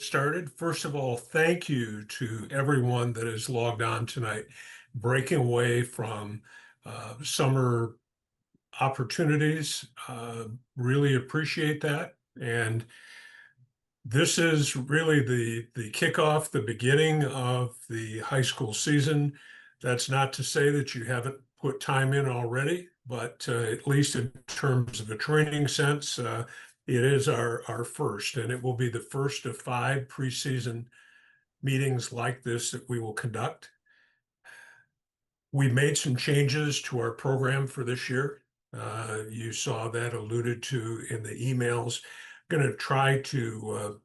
started. First of all, thank you to everyone that is logged on tonight, breaking away from summer opportunities. Really appreciate that. And this is really the kickoff, the beginning of the high school season. That's not to say that you haven't put time in already, but at least in terms of a training sense, it is our first, and it will be the first of 5 preseason meetings like this that we will conduct. We made some changes to our program for this year. You saw that alluded to in the emails. Going to try to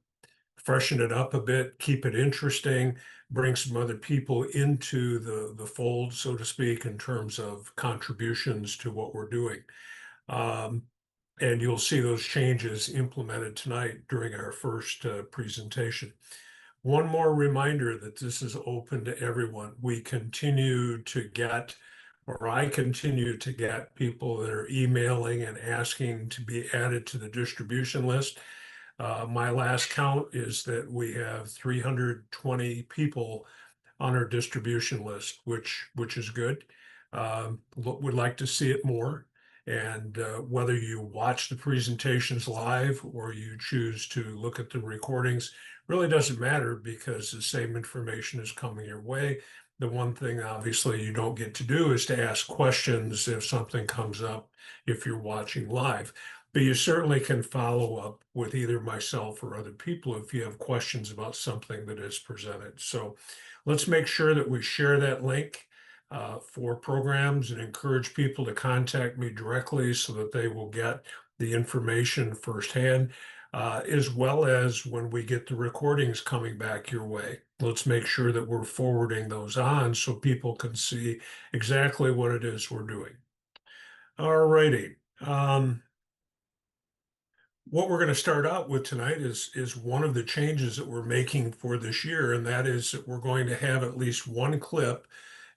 freshen it up a bit, keep it interesting, bring some other people into the fold, so to speak, in terms of contributions to what we're doing. And you'll see those changes implemented tonight during our first presentation. One more reminder that this is open to everyone. We continue to get, or I continue to get people that are emailing and asking to be added to the distribution list. My last count is that we have 320 people on our distribution list, which is good. Would like to see it more. And whether you watch the presentations live or you choose to look at the recordings really doesn't matter because the same information is coming your way. The one thing obviously you don't get to do is to ask questions if something comes up if you're watching live. But you certainly can follow up with either myself or other people if you have questions about something that is presented. So let's make sure that we share that link for programs and encourage people to contact me directly so that they will get the information firsthand, as well as when we get the recordings coming back your way. Let's make sure that we're forwarding those on so people can see exactly what it is we're doing. All righty. What we're going to start out with tonight is one of the changes that we're making for this year, and that is that we're going to have at least one clip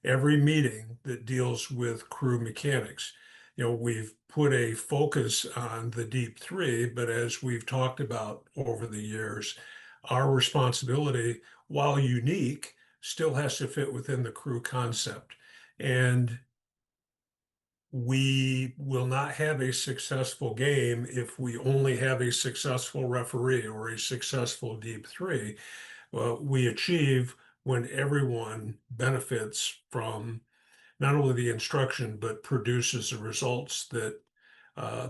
every meeting that deals with crew mechanics. We've put a focus on the deep three, but as we've talked about over the years, our responsibility, while unique, still has to fit within the crew concept. And we will not have a successful game if we only have a successful referee or a successful deep three. Well, we achieve when everyone benefits from not only the instruction, but produces the results that uh,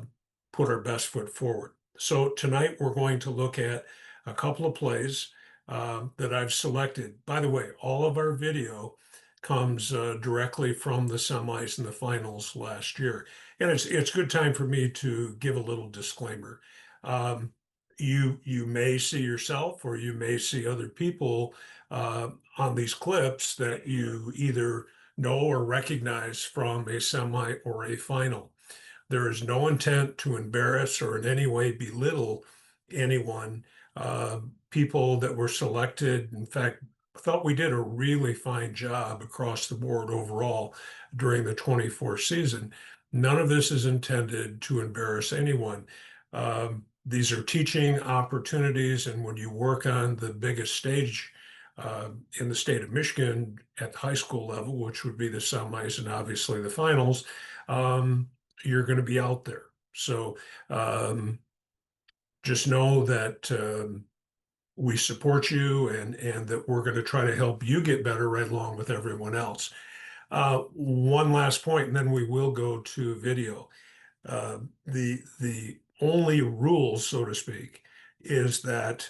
put our best foot forward. So tonight we're going to look at a couple of plays that I've selected. By the way, all of our video comes directly from the semis and the finals last year. And it's good time for me to give a little disclaimer. Um, you may see yourself or you may see other people on these clips that you either know or recognize from a semi or a final. There is no intent to embarrass or in any way belittle anyone. People that were selected, in fact, thought we did a really fine job across the board overall during the 24 season. None of this is intended to embarrass anyone. These are teaching opportunities, and when you work on the biggest stage in the state of Michigan at the high school level, which would be the semis and obviously the finals, you're going to be out there. So just know that we support you and that we're going to try to help you get better right along with everyone else. One last point, and then we will go to video. The only rule, so to speak, is that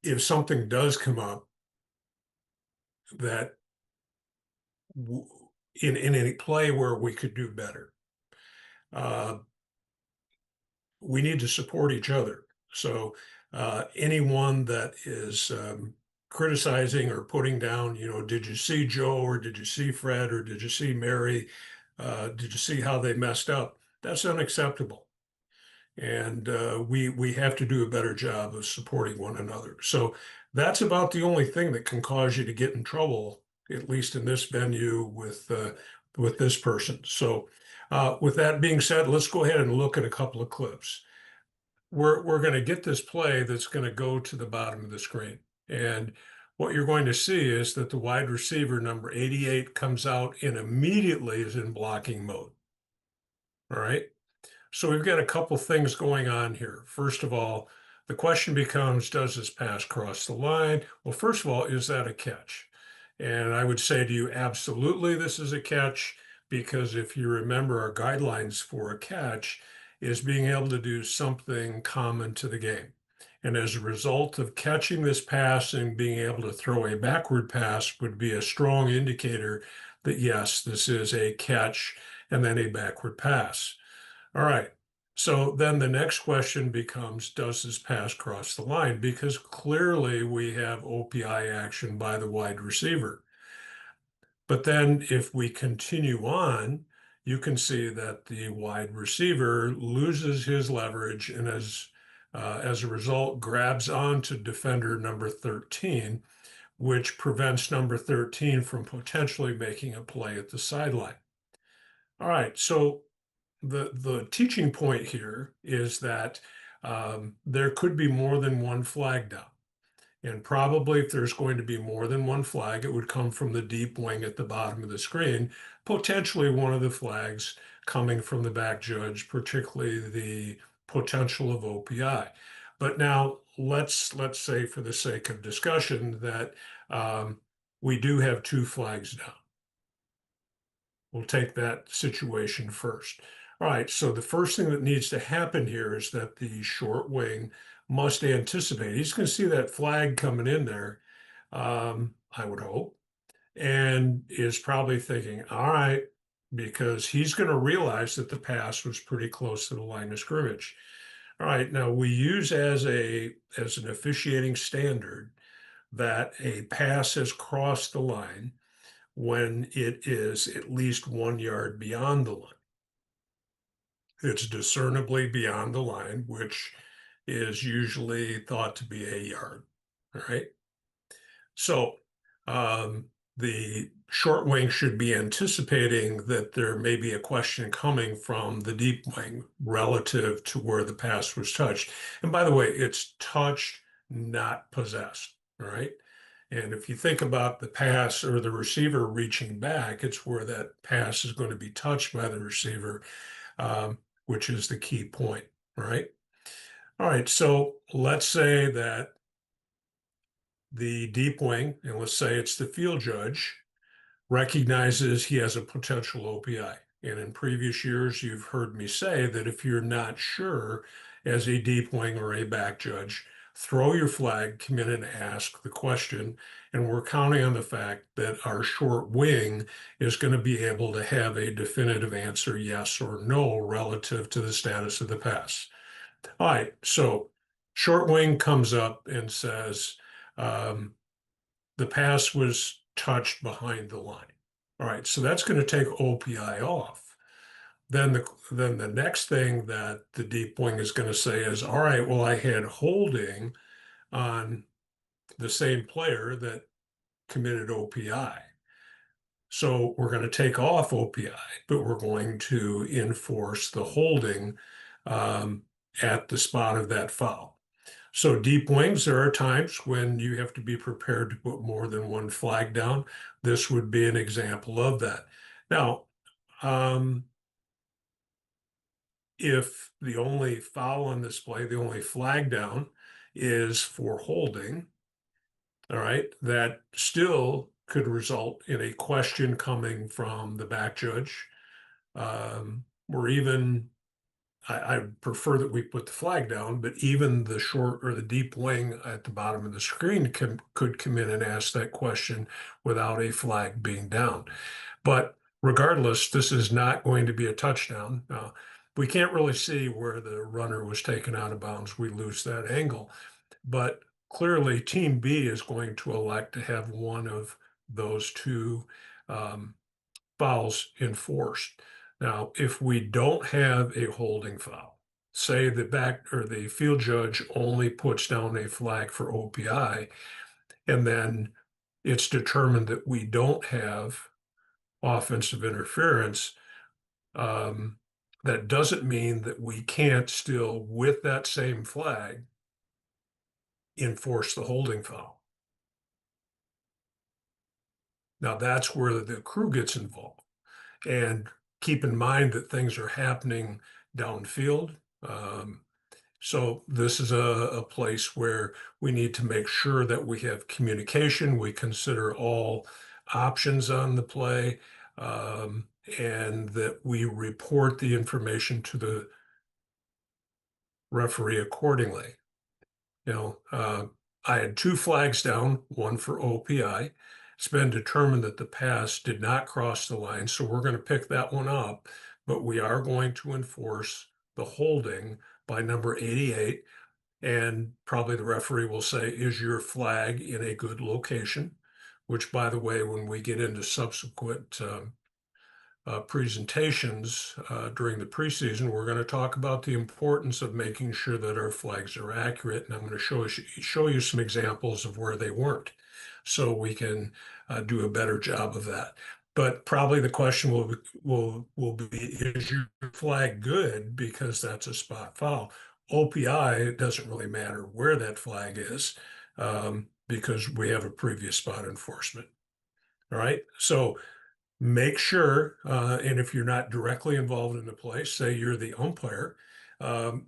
if something does come up that in any play where we could do better, uh, we need to support each other. So anyone that is criticizing or putting down, did you see Joe or did you see Fred or did you see Mary? Did you see how they messed up? That's unacceptable. And we have to do a better job of supporting one another. So that's about the only thing that can cause you to get in trouble, at least in this venue with this person. So with that being said, let's go ahead and look at a couple of clips. we're going to get this play that's going to go to the bottom of the screen. And what you're going to see is that the wide receiver, number 88, comes out and immediately is in blocking mode. All right. So we've got a couple things going on here. First of all, the question becomes, does this pass cross the line? Well, first of all, is that a catch? And I would say to you, absolutely, this is a catch, because if you remember, our guidelines for a catch is being able to do something common to the game. And as a result of catching this pass and being able to throw a backward pass would be a strong indicator that yes, this is a catch and then a backward pass. All right. So then the next question becomes, does this pass cross the line? Because clearly we have OPI action by the wide receiver. But then if we continue on, you can see that the wide receiver loses his leverage and as a result grabs onto defender number 13, which prevents number 13 from potentially making a play at the sideline. All right, so the teaching point here is that there could be more than one flag down. And probably if there's going to be more than one flag, it would come from the deep wing at the bottom of the screen, potentially one of the flags coming from the back judge, particularly the potential of OPI. But now let's say for the sake of discussion that we do have two flags down. We'll take that situation first. All right, so the first thing that needs to happen here is that the short wing must anticipate. He's going to see that flag coming in there, I would hope, and is probably thinking, all right, because he's going to realize that the pass was pretty close to the line of scrimmage. All right, now we use as an officiating standard that a pass has crossed the line when it is at least 1 yard beyond the line. It's discernibly beyond the line, which is usually thought to be a yard. All right. So the short wing should be anticipating that there may be a question coming from the deep wing relative to where the pass was touched. And by the way, it's touched, not possessed. All right. And if you think about the pass or the receiver reaching back, it's where that pass is going to be touched by the receiver, which is the key point, right? All right, so let's say that the deep wing, and let's say it's the field judge, recognizes he has a potential OPI. And in previous years, you've heard me say that if you're not sure as a deep wing or a back judge, throw your flag, come in and ask the question. And we're counting on the fact that our short wing is going to be able to have a definitive answer, yes or no, relative to the status of the pass. All right, so short wing comes up and says, the pass was touched behind the line. All right, so that's going to take OPI off. Then the next thing that the deep wing is going to say is, all right, well, I had holding on the same player that committed OPI. So we're going to take off OPI, but we're going to enforce the holding at the spot of that foul. So deep wings, there are times when you have to be prepared to put more than one flag down. This would be an example of that. Now, if the only foul on this play, the only flag down is for holding, all right, that still could result in a question coming from the back judge, or even I prefer that we put the flag down, but even the short or the deep wing at the bottom of the screen could come in and ask that question without a flag being down. But regardless, this is not going to be a touchdown. We can't really see where the runner was taken out of bounds. We lose that angle. But clearly, Team B is going to elect to have one of those two fouls enforced. Now, if we don't have a holding foul, say the back or the field judge only puts down a flag for OPI, and then it's determined that we don't have offensive interference, That doesn't mean that we can't still, with that same flag, enforce the holding foul. Now that's where the crew gets involved. And keep in mind that things are happening downfield. So this is a place where we need to make sure that we have communication, we consider all options on the play, and that we report the information to the referee accordingly. You know, I had two flags down, one for OPI. It's been determined that the pass did not cross the line, so we're going to pick that one up, but we are going to enforce the holding by number 88. And probably the referee will say, is your flag in a good location? Which, by the way, when we get into subsequent presentations during the preseason, we're going to talk about the importance of making sure that our flags are accurate. And I'm going to show you some examples of where they weren't so we can do a better job of that. But probably the question will be, is your flag good? Because that's a spot foul. OPI, it doesn't really matter where that flag is because we have a previous spot enforcement. All right. So make sure, and if you're not directly involved in the play, say you're the umpire,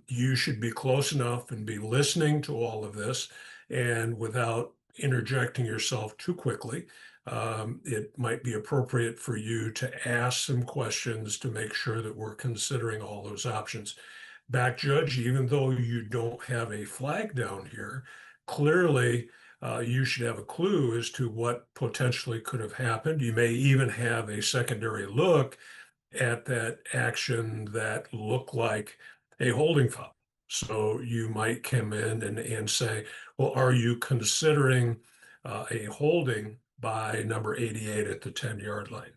you should be close enough and be listening to all of this and without interjecting yourself too quickly. It might be appropriate for you to ask some questions to make sure that we're considering all those options. Back judge, even though you don't have a flag down here, clearly you should have a clue as to what potentially could have happened. You may even have a secondary look at that action that looked like a holding foul. So you might come in and say, well, are you considering a holding by number 88 at the 10-yard line?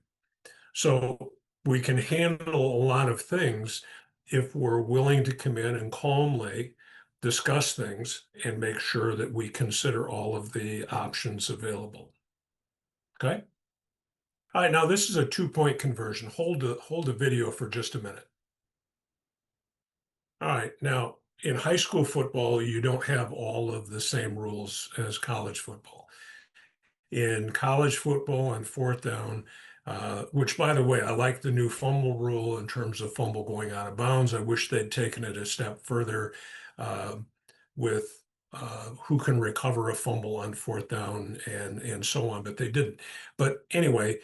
So we can handle a lot of things if we're willing to come in and calmly discuss things and make sure that we consider all of the options available. Okay. All right. Now this is a 2-point conversion. Hold the video for just a minute. All right. Now in high school football, you don't have all of the same rules as college football. In college football on fourth down, which, by the way, I like the new fumble rule in terms of fumble going out of bounds. I wish they'd taken it a step further uh, with who can recover a fumble on fourth down and so on, but they didn't. But anyway,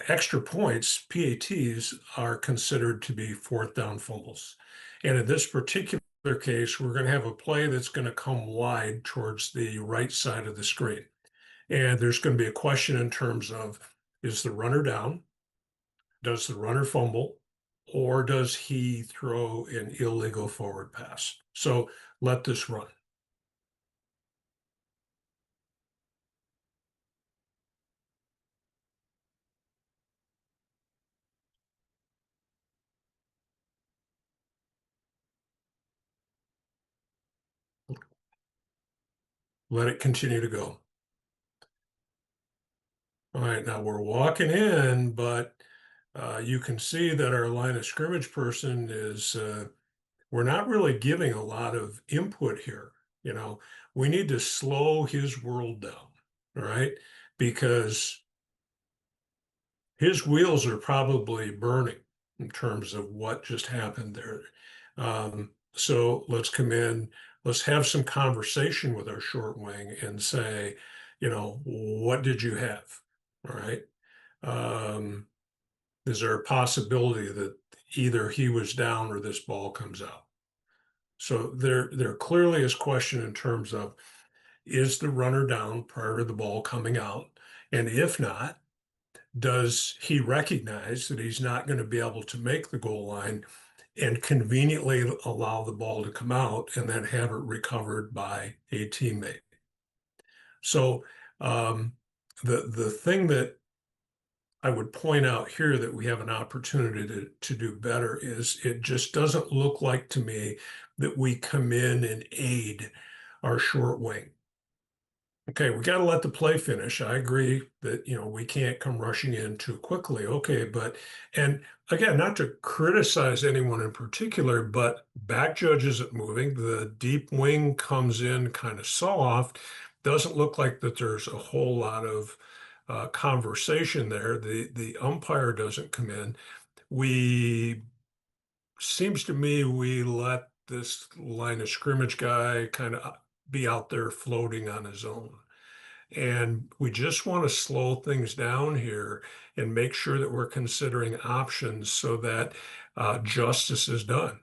extra points, PATs, are considered to be fourth down fumbles. And in this particular case, we're going to have a play that's going to come wide towards the right side of the screen. And there's going to be a question in terms of, is the runner down? Does the runner fumble? Or does he throw an illegal forward pass? So let this run. Let it continue to go. All right, now we're walking in, but you can see that our line of scrimmage person is, we're not really giving a lot of input here. You know, we need to slow his world down, all right? Because his wheels are probably burning in terms of what just happened there. So let's come in, let's have some conversation with our short wing and say, you know, what did you have? All right. Um, is there a possibility that either he was down or this ball comes out? So there clearly is question in terms of, is the runner down prior to the ball coming out? And if not, does he recognize that he's not going to be able to make the goal line and conveniently allow the ball to come out and then have it recovered by a teammate? So the thing that I would point out here that we have an opportunity to do better is it just doesn't look like to me that we come in and aid our short wing. Okay, we got to let the play finish. I agree that, we can't come rushing in too quickly. Okay, and again, not to criticize anyone in particular, but back judge isn't moving. The deep wing comes in kind of soft. Doesn't look like that there's a whole lot of conversation there. The umpire doesn't come in. We Seems to me we let this line of scrimmage guy kind of be out there floating on his own. And we just want to slow things down here and make sure that we're considering options so that justice is done.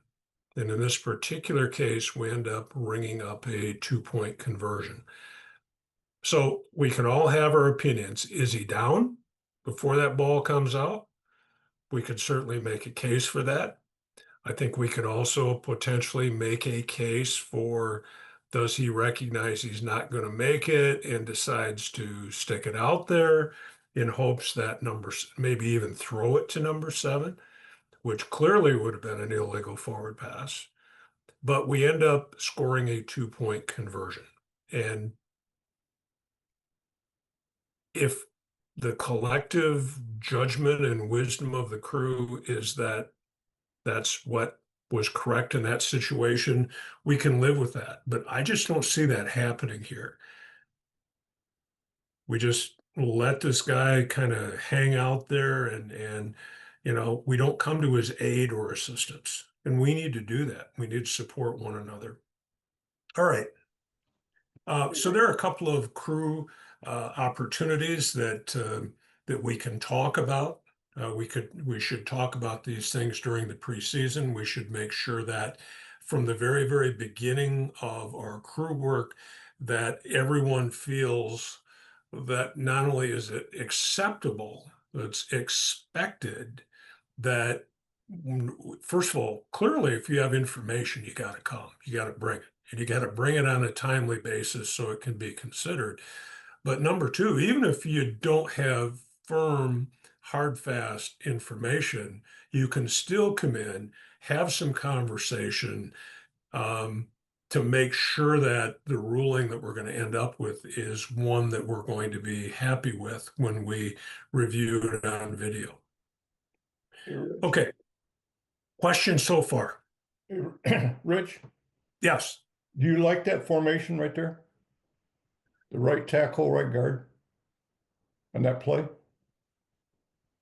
And in this particular case, we end up ringing up a 2-point conversion. So we can all have our opinions. Is he down before that ball comes out? We could certainly make a case for that. I think we could also potentially make a case for, does he recognize he's not going to make it and decides to stick it out there in hopes that maybe even throw it to number 7, which clearly would have been an illegal forward pass. But we end up scoring a 2-point conversion. And if the collective judgment and wisdom of the crew is that that's what was correct in that situation, we can live with that. But I just don't see that happening here. We just let this guy kind of hang out there and we don't come to his aid or assistance. And we need to do that. We need to support one another. All right. So there are a couple of crew opportunities that we can talk about. We should talk about these things during the preseason. We should make sure that from the very, very beginning of our crew work, that everyone feels that not only is it acceptable, it's expected that, first of all, clearly, if you have information, you got to come, you got to bring it, and you got to bring it on a timely basis so it can be considered. But number two, even if you don't have firm, hard, fast information, you can still come in, have some conversation, um, to make sure that the ruling that we're going to end up with is one that we're going to be happy with when we review it on video. Hey, Rich. Okay, questions so far? Rich, Yes. do you like that formation right there? The right tackle, right guard on that play?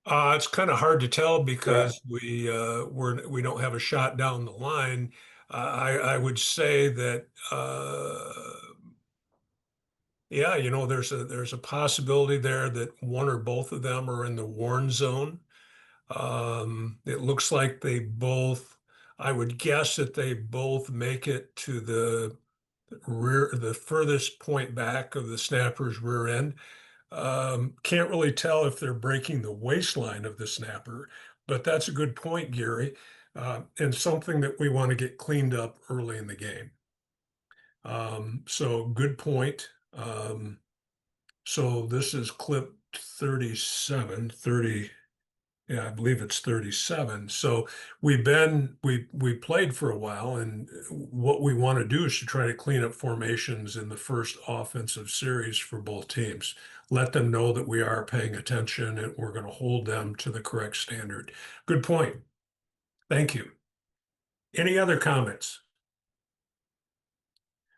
It's kind of hard to tell Yeah. because we don't have a shot down the line. I would say that yeah, there's a possibility there that one or both of them are in the warn zone. It looks like I would guess that they both make it to the furthest point back of the snapper's rear end. Can't really tell if they're breaking the waistline of the snapper, but that's a good point, Gary, and something that we want to get cleaned up early in the game. So good point. So this is clip 37, 30. Yeah, I believe it's 37. So we played for a while, and what we want to do is to try to clean up formations in the first offensive series for both teams. Let them know that we are paying attention and we're going to hold them to the correct standard. Good point. Thank you. Any other comments?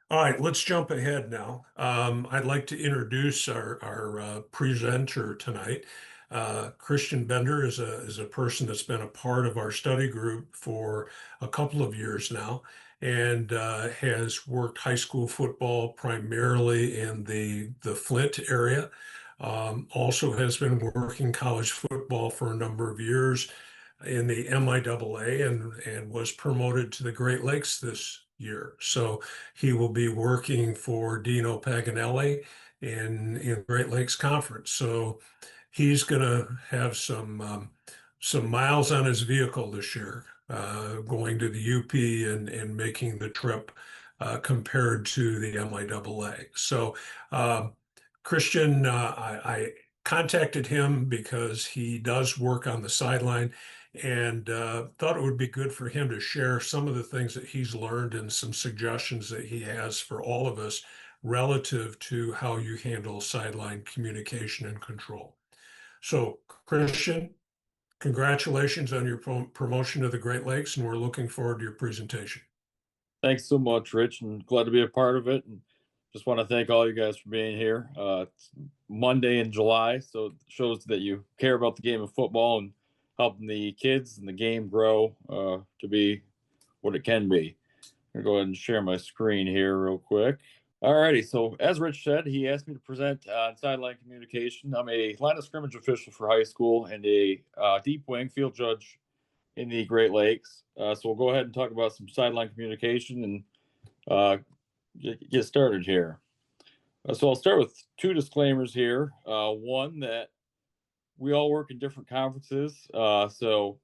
All right, let's jump ahead now. I'd like to introduce our presenter tonight. Christian Bender is a person that's been a part of our study group for a couple of years now and has worked high school football primarily in the Flint area. Also has been working college football for a number of years in the MIAA and was promoted to the Great Lakes this year. So he will be working for Dino Paganelli in Great Lakes Conference. So he's going to have some miles on his vehicle this year, going to the UP and making the trip compared to the MIAA. So Christian, I contacted him because he does work on the sideline and thought it would be good for him to share some of the things that he's learned and some suggestions that he has for all of us relative to how you handle sideline communication and control. So, Christian, congratulations on your promotion to the Great Lakes, and we're looking forward to your presentation. Thanks so much, Rich, and glad to be a part of it. And just want to thank all you guys for being here. It's Monday in July, so it shows that you care about the game of football and helping the kids and the game grow to be what it can be. I'm gonna go ahead and share my screen here real quick. Alrighty, so as Rich said, he asked me to present on sideline communication. I'm a line of scrimmage official for high school and a deep wing field judge in the Great Lakes. So we'll go ahead and talk about some sideline communication and get started here. So I'll start with two disclaimers here. One, that we all work in different conferences. So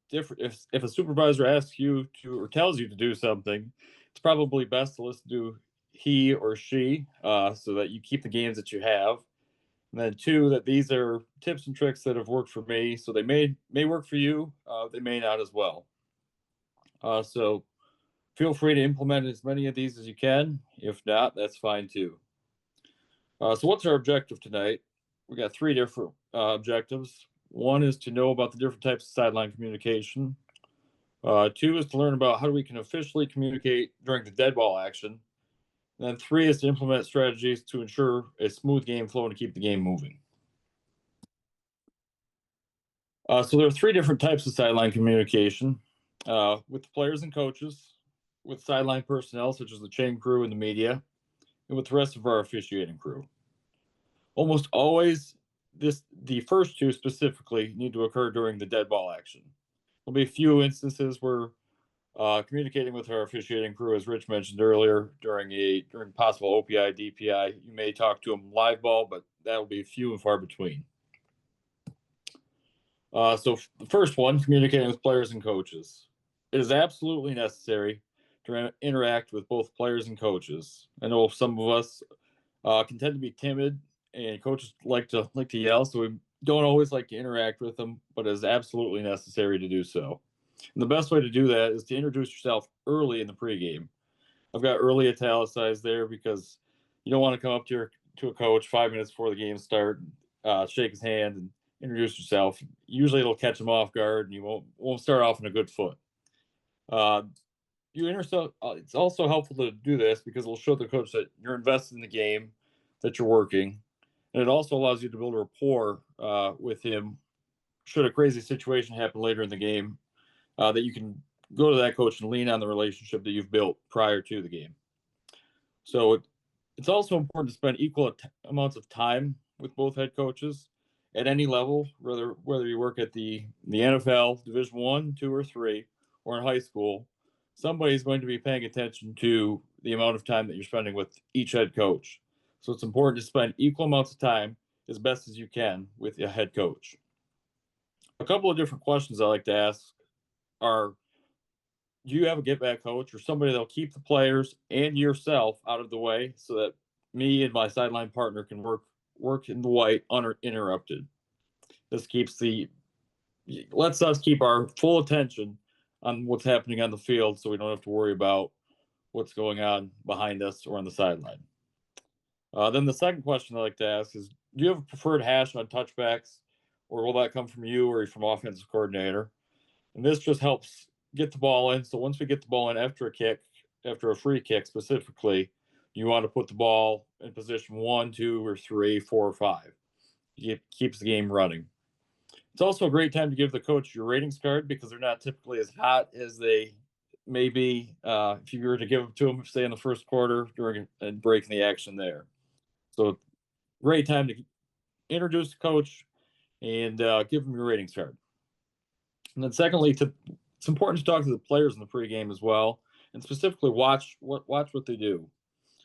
different if a supervisor asks you to or tells you to do something, it's probably best to listen to he or she so that you keep the games that you have. And then two, that these are tips and tricks that have worked for me, so they may work for you. They may not as well. So feel free to implement as many of these as you can. If not, that's fine too. So what's our objective tonight? We got three different objectives. One is to know about the different types of sideline communication. Two is to learn about how we can officially communicate during the dead ball action. And then three is to implement strategies to ensure a smooth game flow and to keep the game moving. So there are three different types of sideline communication with the players and coaches, with sideline personnel such as the chain crew and the media, and with the rest of our officiating crew. Almost always, the first two specifically need to occur during the dead ball action. There'll be a few instances where communicating with our officiating crew, as Rich mentioned earlier, during possible OPI, DPI, you may talk to them live ball, but that'll be few and far between. So the first one, communicating with players and coaches. It is absolutely necessary to interact with both players and coaches. I know some of us can tend to be timid, and coaches like to yell, so we don't always like to interact with them, but it is absolutely necessary to do so. And the best way to do that is to introduce yourself early in the pregame. I've got early italicized there because you don't want to come up to a coach 5 minutes before the game start, shake his hand, and introduce yourself. Usually it'll catch him off guard, and you won't start off on a good foot. It's also helpful to do this because it'll show the coach that you're invested in the game, that you're working, and it also allows you to build a rapport with him should a crazy situation happen later in the game, that you can go to that coach and lean on the relationship that you've built prior to the game. So it's also important to spend equal amounts of time with both head coaches at any level, whether you work at the NFL, Division 1, 2, or 3, or in high school. Somebody's going to be paying attention to the amount of time that you're spending with each head coach. So it's important to spend equal amounts of time as best as you can with a head coach. A couple of different questions I like to ask are, do you have a get back coach or somebody that'll keep the players and yourself out of the way so that me and my sideline partner can work in the white uninterrupted? This lets us keep our full attention on what's happening on the field, so we don't have to worry about what's going on behind us or on the sideline. Then the second question I like to ask is, do you have a preferred hash on touchbacks, or will that come from you or from offensive coordinator? And this just helps get the ball in. So once we get the ball in after a free kick specifically, you want to put the ball in position 1, 2, or 3, 4, or 5. It keeps the game running. It's also a great time to give the coach your ratings card because they're not typically as hot as they may be if you were to give them to them, say, in the first quarter and breaking the action there. So great time to introduce the coach and give them your ratings card. And then secondly, it's important to talk to the players in the pregame as well, and specifically watch what they do.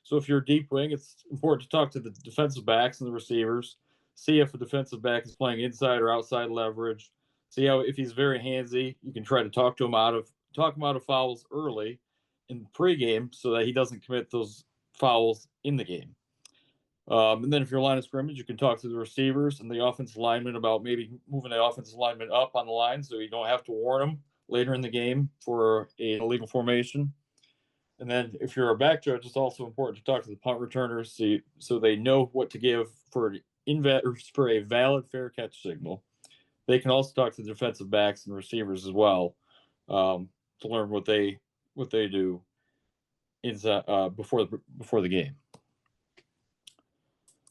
So if you're a deep wing, it's important to talk to the defensive backs and the receivers. See if a defensive back is playing inside or outside leverage. See if he's very handsy, you can try to talk him out of fouls early in pregame so that he doesn't commit those fouls in the game. And then if you're line of scrimmage, you can talk to the receivers and the offensive lineman about maybe moving the offensive lineman up on the line so you don't have to warn them later in the game for an illegal formation. And then if you're a back judge, it's also important to talk to the punt returners so they know what to give for for a valid fair catch signal. They can also talk to the defensive backs and receivers as well, to learn what they do inside before the game.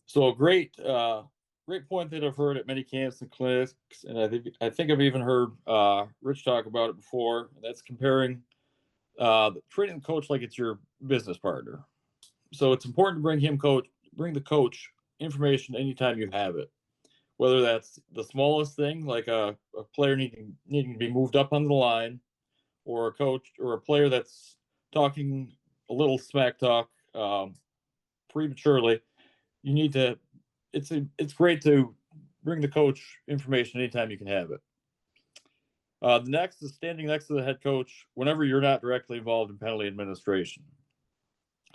So a great point that I've heard at many camps and clinics, and I think I've even heard Rich talk about it before. That's comparing treating the coach like it's your business partner. So it's important to bring the coach information anytime you have it, whether that's the smallest thing like a player needing to be moved up on the line, or a coach or a player that's talking a little smack talk prematurely. You need to. It's great to bring the coach information anytime you can have it. The next is standing next to the head coach whenever you're not directly involved in penalty administration.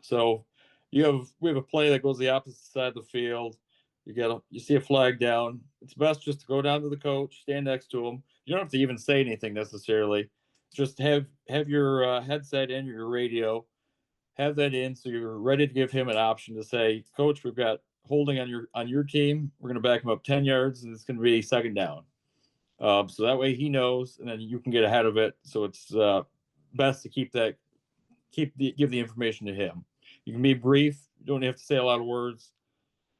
So we have a play that goes the opposite side of the field. You see a flag down. It's best just to go down to the coach, stand next to him. You don't have to even say anything necessarily. Just have your headset in, your radio, have that in, so you're ready to give him an option to say, Coach, we've got holding on your team. We're going to back him up 10 yards, and it's going to be second down. So that way he knows, and then you can get ahead of it. So it's best to give the information to him. You can be brief. You don't have to say a lot of words.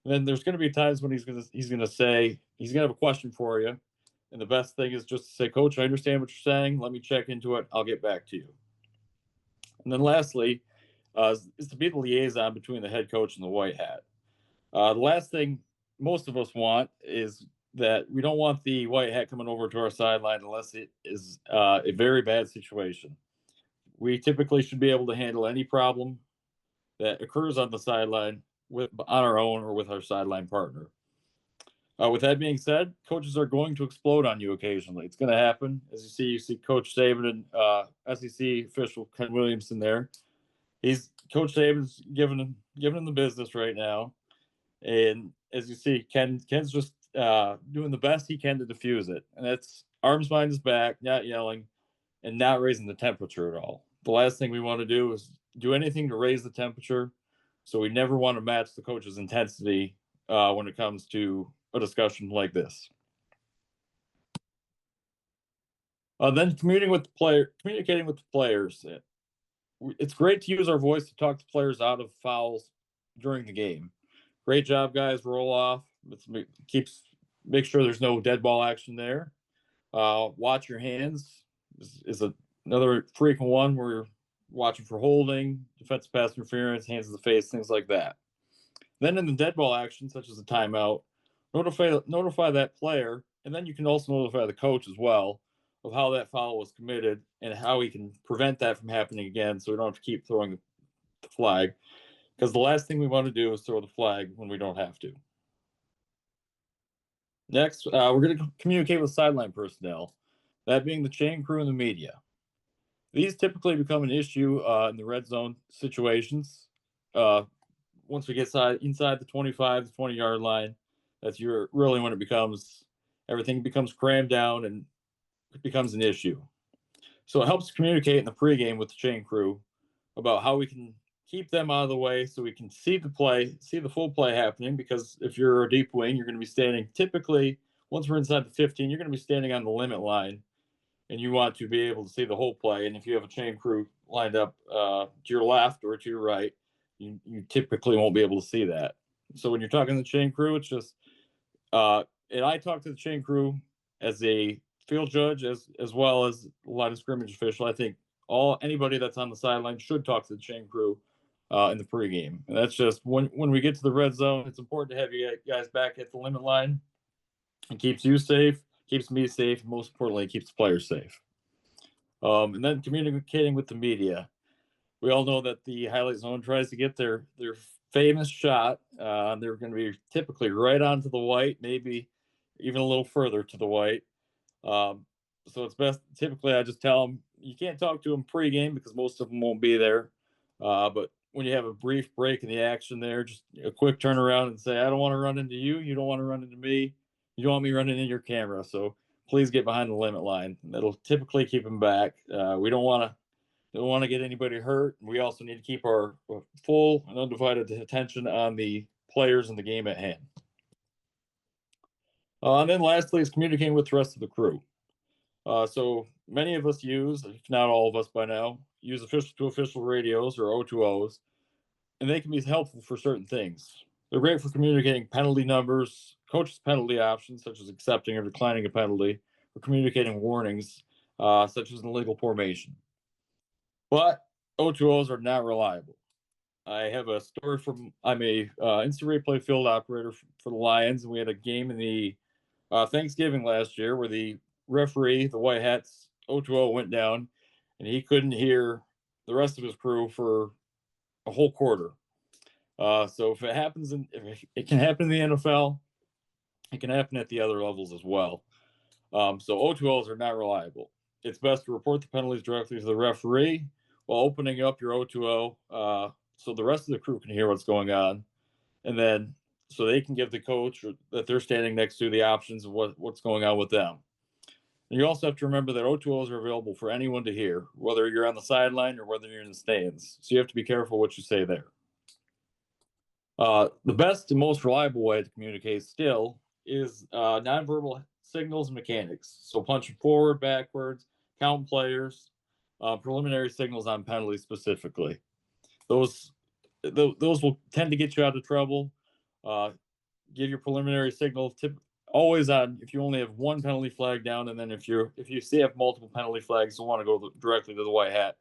And then there's going to be times when he's going to have a question for you, and the best thing is just to say, Coach, I understand what you're saying. Let me check into it. I'll get back to you. And then lastly, is to be the liaison between the head coach and the white hat. The last thing most of us want is that we don't want the white hat coming over to our sideline unless it is a very bad situation. We typically should be able to handle any problem that occurs on the sideline on our own or with our sideline partner. With that being said, coaches are going to explode on you occasionally. It's going to happen. As you see Coach Saban and SEC official Ken Williamson there. Coach Saban's giving him the business right now. And as you see, Ken's just doing the best he can to diffuse it. And that's arms behind his back, not yelling, and not raising the temperature at all. The last thing we want to do is do anything to raise the temperature. So we never want to match the coach's intensity when it comes to a discussion like this. Then communicating with the players. It's great to use our voice to talk the players out of fouls during the game. Great job, guys. Roll off. Make sure there's no dead ball action there. Watch your hands is another frequent one where you're watching for holding, defensive pass interference, hands to the face, things like that. Then in the dead ball action, such as a timeout, notify that player, and then you can also notify the coach as well of how that foul was committed and how he can prevent that from happening again, so we don't have to keep throwing the flag. Because the last thing we want to do is throw the flag when we don't have to. Next, we're going to communicate with sideline personnel, that being the chain crew and the media. These typically become an issue in the red zone situations. Once we get inside the 25 to 20-yard line, that's really when everything becomes crammed down and it becomes an issue. So it helps communicate in the pregame with the chain crew about how we can keep them out of the way so we can see the full play happening. Because if you're a deep wing, you're going to be standing typically, once we're inside the 15, you're going to be standing on the limit line, and you want to be able to see the whole play. And if you have a chain crew lined up to your left or to your right, you typically won't be able to see that. So when you're talking to the chain crew, it's just, and I talk to the chain crew as a field judge as well as a line of scrimmage official. I think anybody that's on the sideline should talk to the chain crew in the pregame. And that's just when we get to the red zone, it's important to have you guys back at the limit line. It keeps you safe, keeps me safe, and most importantly, it keeps the players safe. And then communicating with the media. We all know that the highlight zone tries to get their famous shot. They're going to be typically right onto the white, maybe even a little further to the white. So it's best. Typically, I just tell them you can't talk to them pregame because most of them won't be there. But when you have a brief break in the action there, just a quick turnaround and say, I don't want to run into you. You don't want to run into me. You don't want me running in your camera. So please get behind the limit line. That'll typically keep them back. We don't want to don't want to get anybody hurt. We also need to keep our full and undivided attention on the players and the game at hand. And then lastly is communicating with the rest of the crew. So many of us use, if not all of us by now, use official to official radios or O2Os, and they can be helpful for certain things. They're great for communicating penalty numbers, coaches' penalty options, such as accepting or declining a penalty, or communicating warnings, such as an illegal formation. But O2Os are not reliable. I have a story from, I'm a instant replay field operator for the Lions, and we had a game in the Thanksgiving last year where the referee, the White Hats O2O, went down, and he couldn't hear the rest of his crew for a whole quarter. So if it happens, if it can happen in the NFL, it can happen at the other levels as well. So O2Os are not reliable. It's best to report the penalties directly to the referee while opening up your O2O, so the rest of the crew can hear what's going on, and then so they can give the coach that they're standing next to the options of what's going on with them. And you also have to remember that O2Os are available for anyone to hear, whether you're on the sideline or whether you're in the stands. So you have to be careful what you say there. The best and most reliable way to communicate still is nonverbal signals and mechanics. So punching forward, backwards, count players, preliminary signals on penalties specifically. Those will tend to get you out of trouble. Give your preliminary signal always on if you only have one penalty flag down, and then if you see have multiple penalty flags, you want to go directly to the white hat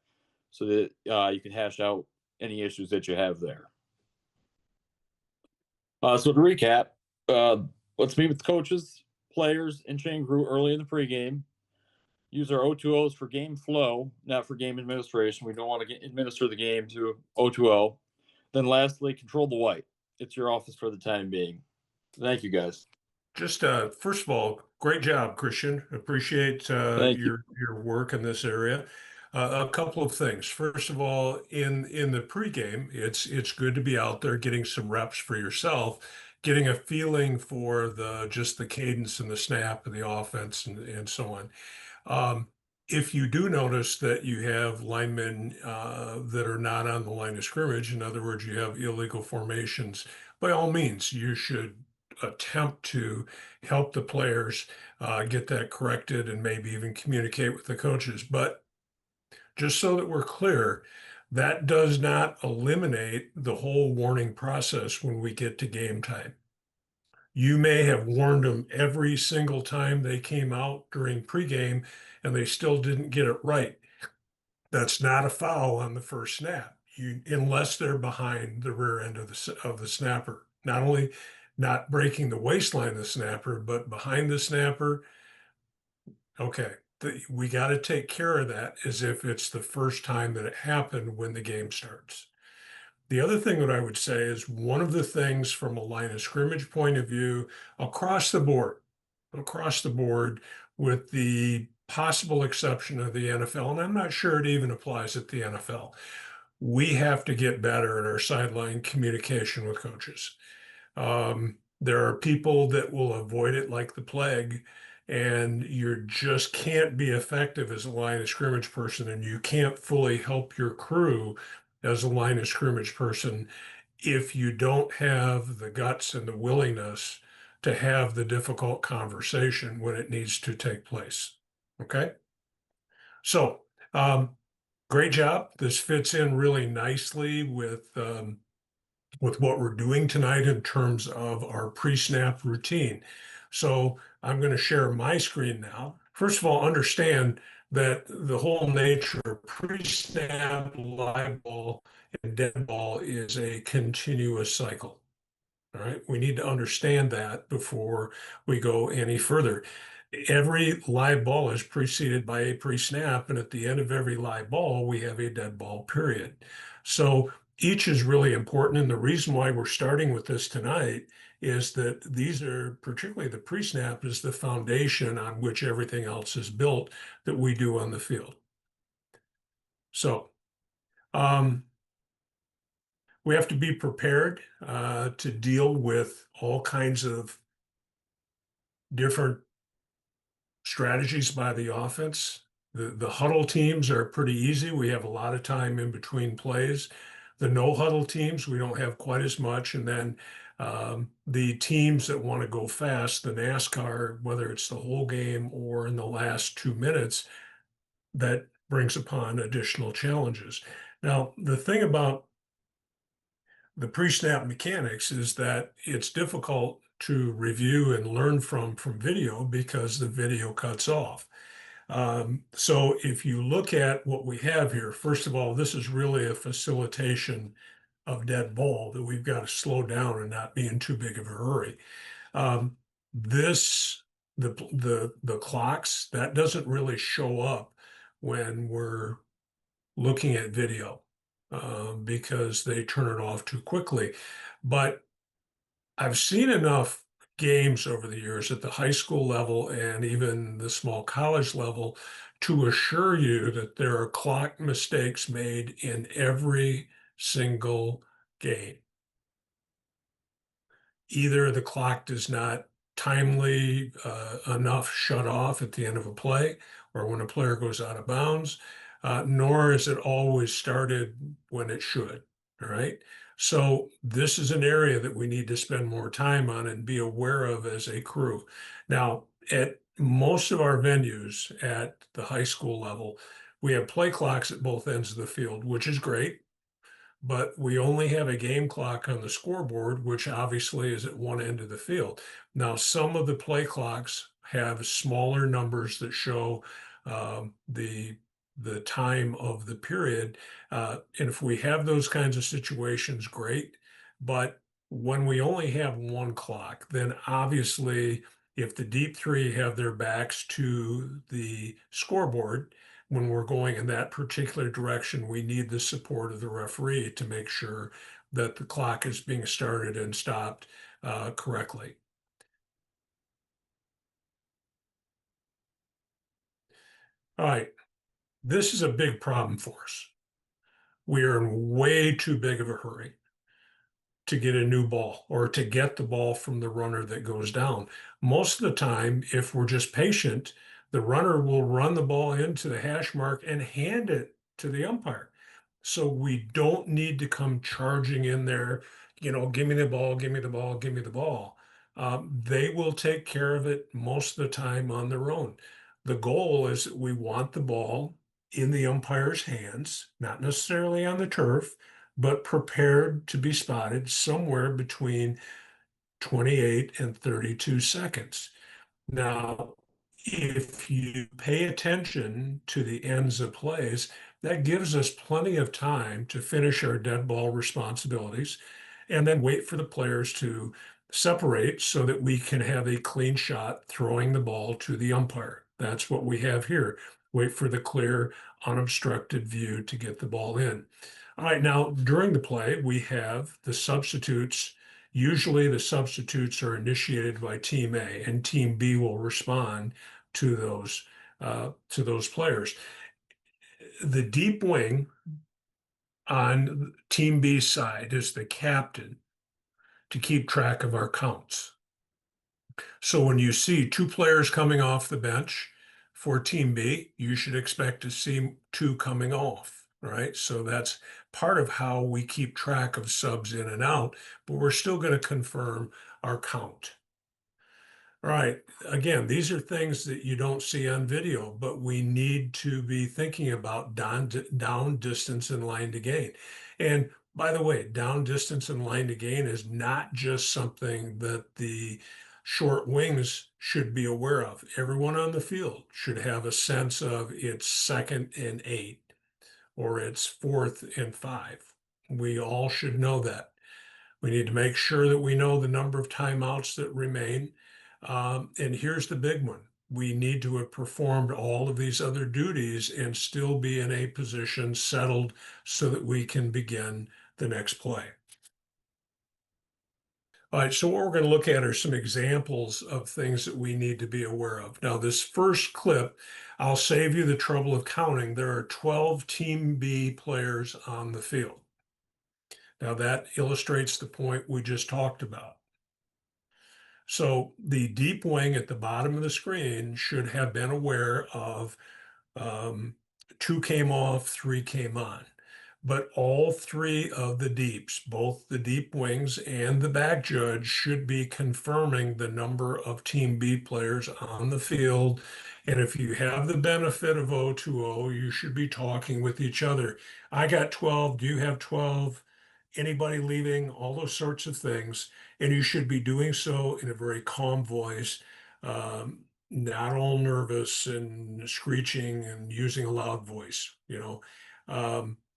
so that you can hash out any issues that you have there. So to recap, let's meet with the coaches, players, and chain crew early in the pregame. Use our O2Os for game flow, not for game administration. We don't want to administer the game to O2O. Then lastly, control the white. It's your office for the time being. Thank you, guys. Just first of all, great job, Christian. Appreciate Thank you. your work in this area. A couple of things. First of all, in the pregame, it's good to be out there getting some reps for yourself, getting a feeling for just the cadence and the snap of the offense and so on. If you do notice that you have linemen that are not on the line of scrimmage, in other words, you have illegal formations, by all means, you should attempt to help the players get that corrected and maybe even communicate with the coaches. But just so that we're clear, that does not eliminate the whole warning process when we get to game time. You may have warned them every single time they came out during pregame and they still didn't get it right. That's not a foul on the first snap, unless they're behind the rear end of the snapper. Not only not breaking the waistline of the snapper, but behind the snapper. Okay, we got to take care of that as if it's the first time that it happened when the game starts. The other thing that I would say is one of the things from a line of scrimmage point of view across the board, with the possible exception of the NFL, and I'm not sure it even applies at the NFL, we have to get better at our sideline communication with coaches. There are people that will avoid it like the plague, and you just can't be effective as a line of scrimmage person, and you can't fully help your crew as a line of scrimmage person if you don't have the guts and the willingness to have the difficult conversation when it needs to take place. Okay? So, great job. This fits in really nicely with what we're doing tonight in terms of our pre-snap routine. So I'm going to share my screen now. First of all, understand that the whole nature of pre-snap, live ball, and dead ball is a continuous cycle. All right, we need to understand that before we go any further. Every live ball is preceded by a pre-snap, and at the end of every live ball, we have a dead ball period. So each is really important, and the reason why we're starting with this tonight is that these are, particularly the pre-snap, is the foundation on which everything else is built that we do on the field. So we have to be prepared to deal with all kinds of different strategies by the offense. The huddle teams are pretty easy. We have a lot of time in between plays. The no huddle teams, we don't have quite as much. And then the teams that want to go fast, the NASCAR, whether it's the whole game or in the last 2 minutes, that brings upon additional challenges. Now, the thing about the pre-snap mechanics is that it's difficult to review and learn from video because the video cuts off. So if you look at what we have here, first of all, this is really a facilitation of dead ball that we've got to slow down and not be in too big of a hurry. Um, this the clocks that doesn't really show up when we're looking at video because they turn it off too quickly. But I've seen enough games over the years at the high school level and even the small college level to assure you that there are clock mistakes made in every single game. Either the clock does not timely enough shut off at the end of a play or when a player goes out of bounds, nor is it always started when it should. All right. So this is an area that we need to spend more time on and be aware of as a crew. Now, at most of our venues at the high school level, we have play clocks at both ends of the field, which is great, but we only have a game clock on the scoreboard, which obviously is at one end of the field. Now, some of the play clocks have smaller numbers that show the time of the period. And if we have those kinds of situations, great. But when we only have one clock, then obviously, if the deep three have their backs to the scoreboard, when we're going in that particular direction, we need the support of the referee to make sure that the clock is being started and stopped correctly. All right, this is a big problem for us. We are in way too big of a hurry to get a new ball or to get the ball from the runner that goes down. Most of the time, if we're just patient, the runner will run the ball into the hash mark and hand it to the umpire. So we don't need to come charging in there, give me the ball, give me the ball, give me the ball. They will take care of it most of the time on their own. The goal is that we want the ball in the umpire's hands, not necessarily on the turf, but prepared to be spotted somewhere between 28 and 32 seconds. Now, if you pay attention to the ends of plays, that gives us plenty of time to finish our dead ball responsibilities and then wait for the players to separate so that we can have a clean shot throwing the ball to the umpire. That's what we have here. Wait for the clear, unobstructed view to get the ball in. All right, now during the play, we have the substitutes. Usually the substitutes are initiated by Team A, and Team B will respond to those players. The deep wing on Team B's side is the captain to keep track of our counts. So when you see two players coming off the bench for Team B, you should expect to see two coming off, right? So that's part of how we keep track of subs in and out, but we're still going to confirm our count. All right. Again, these are things that you don't see on video, but we need to be thinking about down distance and line to gain. And by the way, down distance and line to gain is not just something that the short wings should be aware of. Everyone on the field should have a sense of it's 2nd and 8 or it's 4th and 5. We all should know that. We need to make sure that we know the number of timeouts that remain. And here's the big one. We need to have performed all of these other duties and still be in a position settled so that we can begin the next play. All right, so what we're going to look at are some examples of things that we need to be aware of. Now, this first clip, I'll save you the trouble of counting. There are 12 Team B players on the field. Now, that illustrates the point we just talked about. So the deep wing at the bottom of the screen should have been aware of Um, Two came off, three came on. But all three of the deeps, both the deep wings and the back judge, should be confirming the number of Team B players on the field. And if you have the benefit of O2O, you should be talking with each other. I got 12. Do you have 12? Anybody leaving? All those sorts of things. And you should be doing so in a very calm voice, not all nervous and screeching and using a loud voice,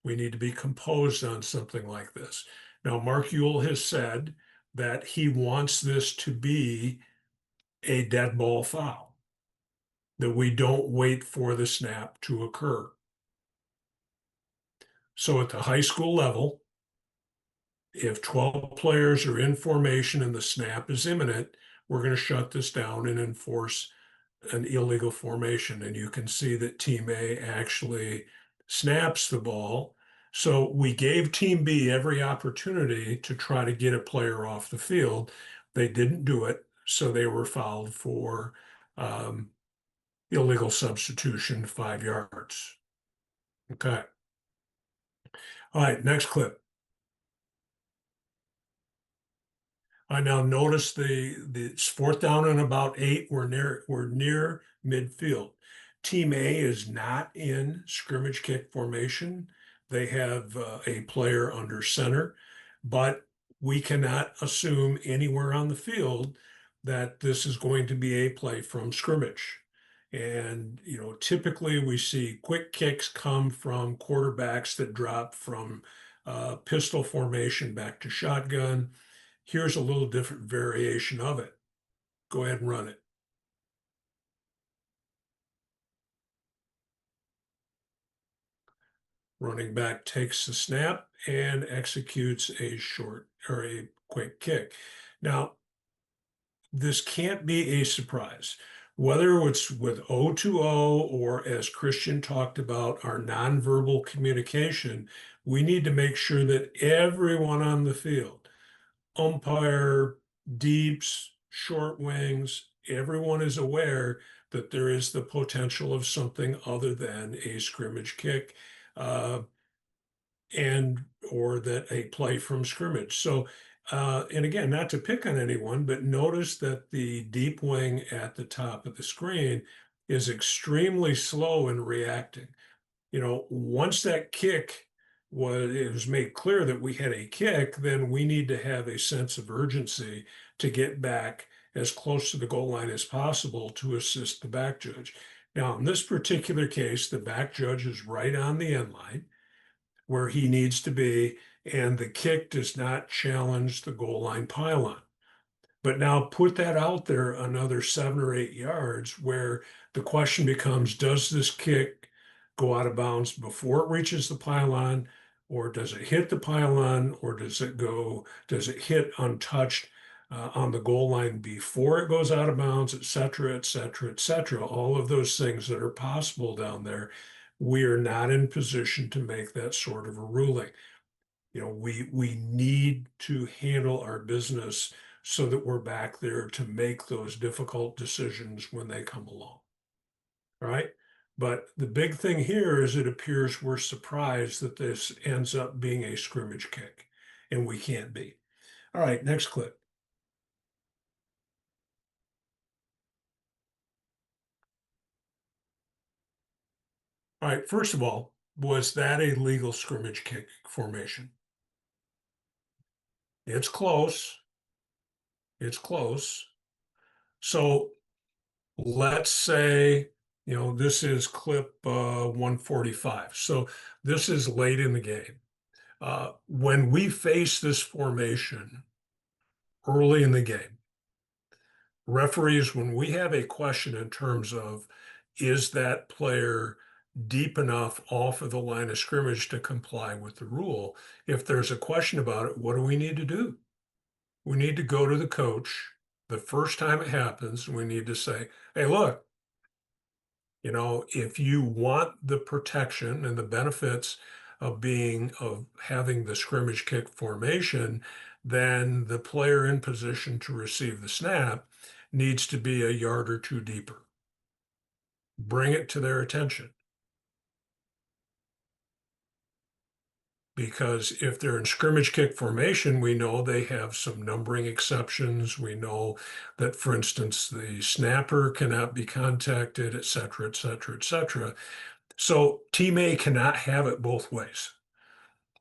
we need to be composed on something like this. Now, Mark Ewell has said that he wants this to be a dead ball foul, that we don't wait for the snap to occur. So at the high school level, if 12 players are in formation and the snap is imminent, we're going to shut this down and enforce an illegal formation. And you can see that Team A actually snaps the ball. So we gave Team B every opportunity to try to get a player off the field. They didn't do it, so they were fouled for um, illegal substitution, 5 yards. Okay. All right, next clip. I now notice the fourth down and about 8. We're near midfield. Team A is not in scrimmage kick formation. They have a player under center, but we cannot assume anywhere on the field that this is going to be a play from scrimmage. And typically we see quick kicks come from quarterbacks that drop from pistol formation back to shotgun. Here's a little different variation of it. Go ahead and run it. Running back takes the snap and executes a short or a quick kick. Now, this can't be a surprise. Whether it's with O2O or as Christian talked about, our nonverbal communication, we need to make sure that everyone on the field, umpire, deeps, short wings, everyone is aware that there is the potential of something other than a scrimmage kick, uh, and or that a play from scrimmage. So, and again, not to pick on anyone, but notice that the deep wing at the top of the screen is extremely slow in reacting. Once that kick it was made clear that we had a kick, then we need to have a sense of urgency to get back as close to the goal line as possible to assist the back judge. Now, in this particular case, the back judge is right on the end line where he needs to be, and the kick does not challenge the goal line pylon. But now put that out there another 7 or 8 yards where the question becomes, does this kick go out of bounds before it reaches the pylon, or does it hit the pylon, or does it hit untouched on the goal line before it goes out of bounds, et cetera, et cetera, et cetera. All of those things that are possible down there. We are not in position to make that sort of a ruling. We need to handle our business so that we're back there to make those difficult decisions when they come along. All right. But the big thing here is it appears we're surprised that this ends up being a scrimmage kick, and we can't be. All right, next clip. All right, first of all, was that a legal scrimmage kick formation? It's close. It's close. So let's say, this is clip 145. So this is late in the game. When we face this formation early in the game, referees, when we have a question in terms of is that player deep enough off of the line of scrimmage to comply with the rule, if there's a question about it, what do we need to do? We need to go to the coach the first time it happens. We need to say, hey, look, if you want the protection and the benefits of having the scrimmage kick formation, then the player in position to receive the snap needs to be a yard or two deeper. Bring it to their attention. Because if they're in scrimmage kick formation, we know they have some numbering exceptions. We know that, for instance, the snapper cannot be contacted, et cetera, et cetera, et cetera. So team A cannot have it both ways.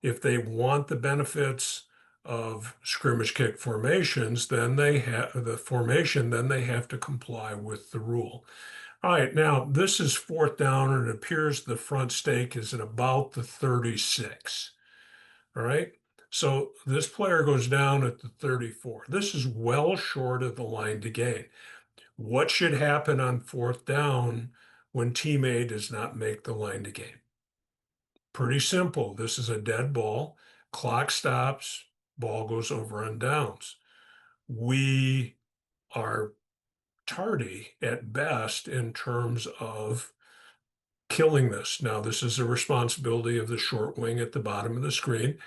If they want the benefits of scrimmage kick formations, then they have the formation, then they have to comply with the rule. All right, now this is 4th down, and it appears the front stake is at about the 36. All right. So this player goes down at the 34. This is well short of the line to gain. What should happen on 4th down when team A does not make the line to gain? Pretty simple. This is a dead ball. Clock stops. Ball goes over on downs. We are tardy at best in terms of killing this. Now, this is a responsibility of the short wing at the bottom of the screen.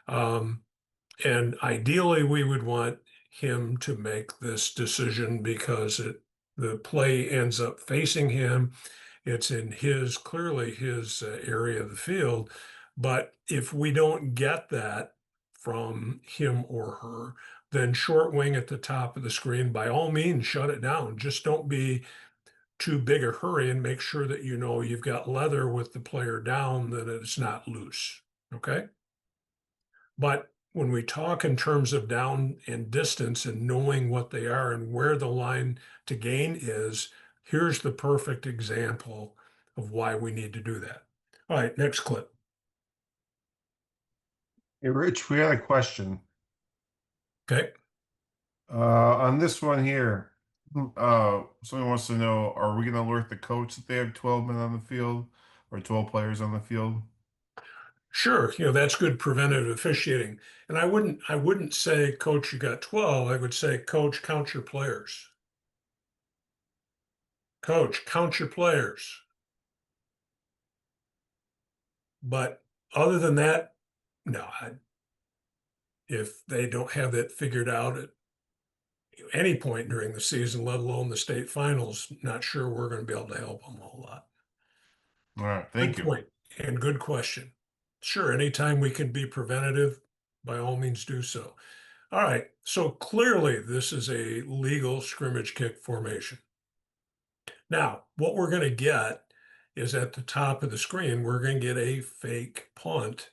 And ideally, we would want him to make this decision because the play ends up facing him. It's in clearly his area of the field. But if we don't get that from him or her, then short wing at the top of the screen, by all means, shut it down. Just don't be too big a hurry, and make sure that you know you've got leather with the player down, that it's not loose. Okay. But when we talk in terms of down and distance and knowing what they are and where the line to gain is, here's the perfect example of why we need to do that. All right, next clip. Hey, Rich, we had a question. Okay. On this one here, someone wants to know, are we going to alert the coach that they have 12 men on the field or 12 players on the field? Sure, that's good preventative officiating. And I wouldn't say, coach, you got 12. I would say, coach, count your players. Coach, count your players. But other than that, no, if they don't have that figured out at any point during the season, let alone the state finals, not sure we're going to be able to help them a whole lot. All right, thank Good you. point and good question. Sure, anytime we can be preventative, by all means do so. All right, so clearly this is a legal scrimmage kick formation. Now, what we're going to get is at the top of the screen, we're going to get a fake punt.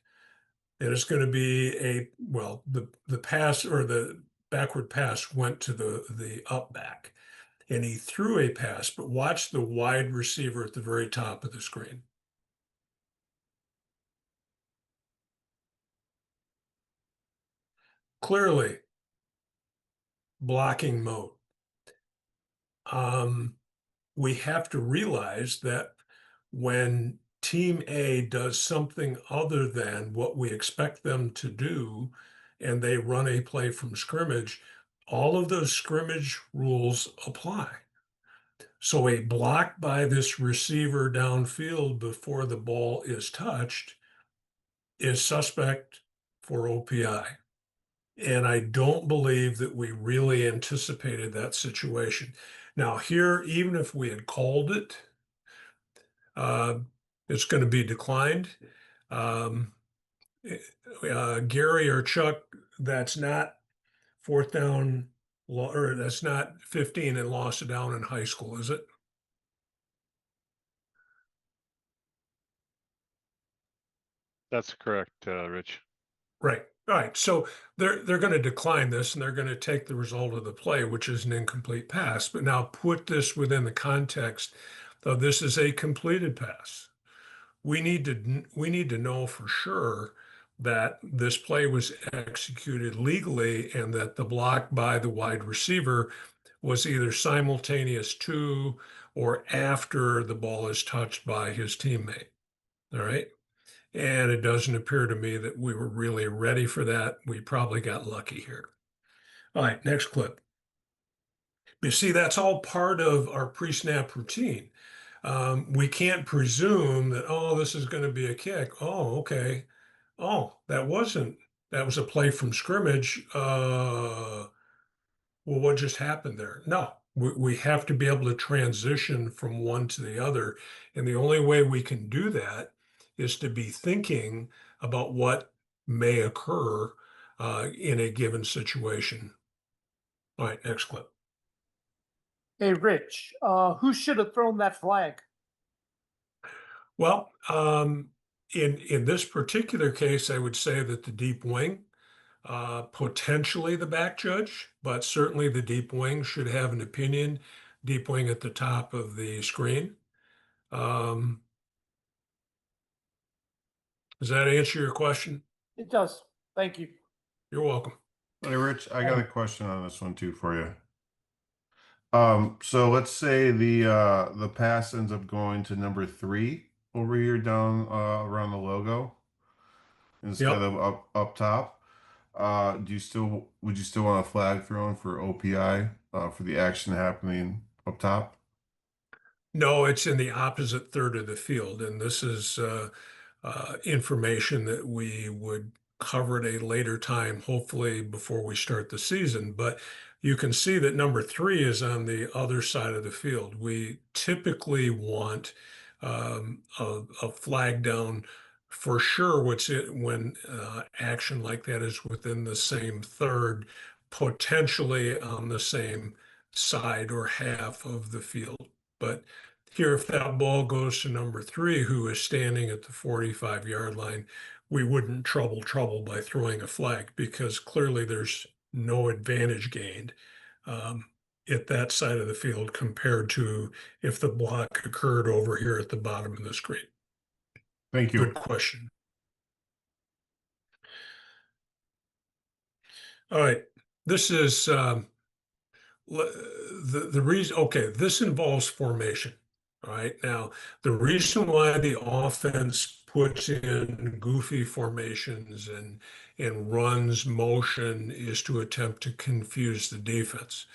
And it's going to be the pass, or the backward pass, went to the up back. And he threw a pass, but watch the wide receiver at the very top of the screen. Clearly, blocking mode. We have to realize that when Team A does something other than what we expect them to do, and they run a play from scrimmage, all of those scrimmage rules apply. So a block by this receiver downfield before the ball is touched is suspect for OPI. And I don't believe that we really anticipated that situation. Now, here, even if we had called it, it's going to be declined. Gary or Chuck, that's not 4th down, or that's not 15 and lost it down in high school, is it? That's correct, Rich. Right. All right. So they're going to decline this, and they're going to take the result of the play, which is an incomplete pass. But now put this within the context of this is a completed pass. We need to know for sure that this play was executed legally, and that the block by the wide receiver was either simultaneous to or after the ball is touched by his teammate. All right. And it doesn't appear to me that we were really ready for that. We probably got lucky here. All right, next clip. You see, that's all part of our pre-snap routine. We can't presume that, oh, this is going to be a kick. Oh, okay. Oh, that was a play from scrimmage. Well, what just happened there? No, we have to be able to transition from one to the other. And the only way we can do that is to be thinking about what may occur in a given situation. All right, next clip. Hey, Rich, who should have thrown that flag? Well, in this particular case, I would say that the deep wing, potentially the back judge, but certainly the deep wing should have an opinion. Deep wing at the top of the screen. Um, does that answer your question? It does. Thank you. You're welcome. Hey, Rich, I got a question on this one too for you. So let's say the pass ends up going to number 3 over here down around the logo instead Yep. of up top. Would you still want a flag thrown for OPI for the action happening up top? No, it's in the opposite third of the field, and this is information that we would cover at a later time, hopefully before we start the season. But you can see that number 3 is on the other side of the field. We typically want a flag down for sure. What's it when action like that is within the same third, potentially on the same side or half of the field. But here, if that ball goes to number 3, who is standing at the 45-yard line, we wouldn't trouble by throwing a flag because clearly there's no advantage gained at that side of the field compared to if the block occurred over here at the bottom of the screen. Thank you. Good question. All right. This is the reason. Okay, this involves formation. All right. Now, the reason why the offense puts in goofy formations and runs motion is to attempt to confuse the defense.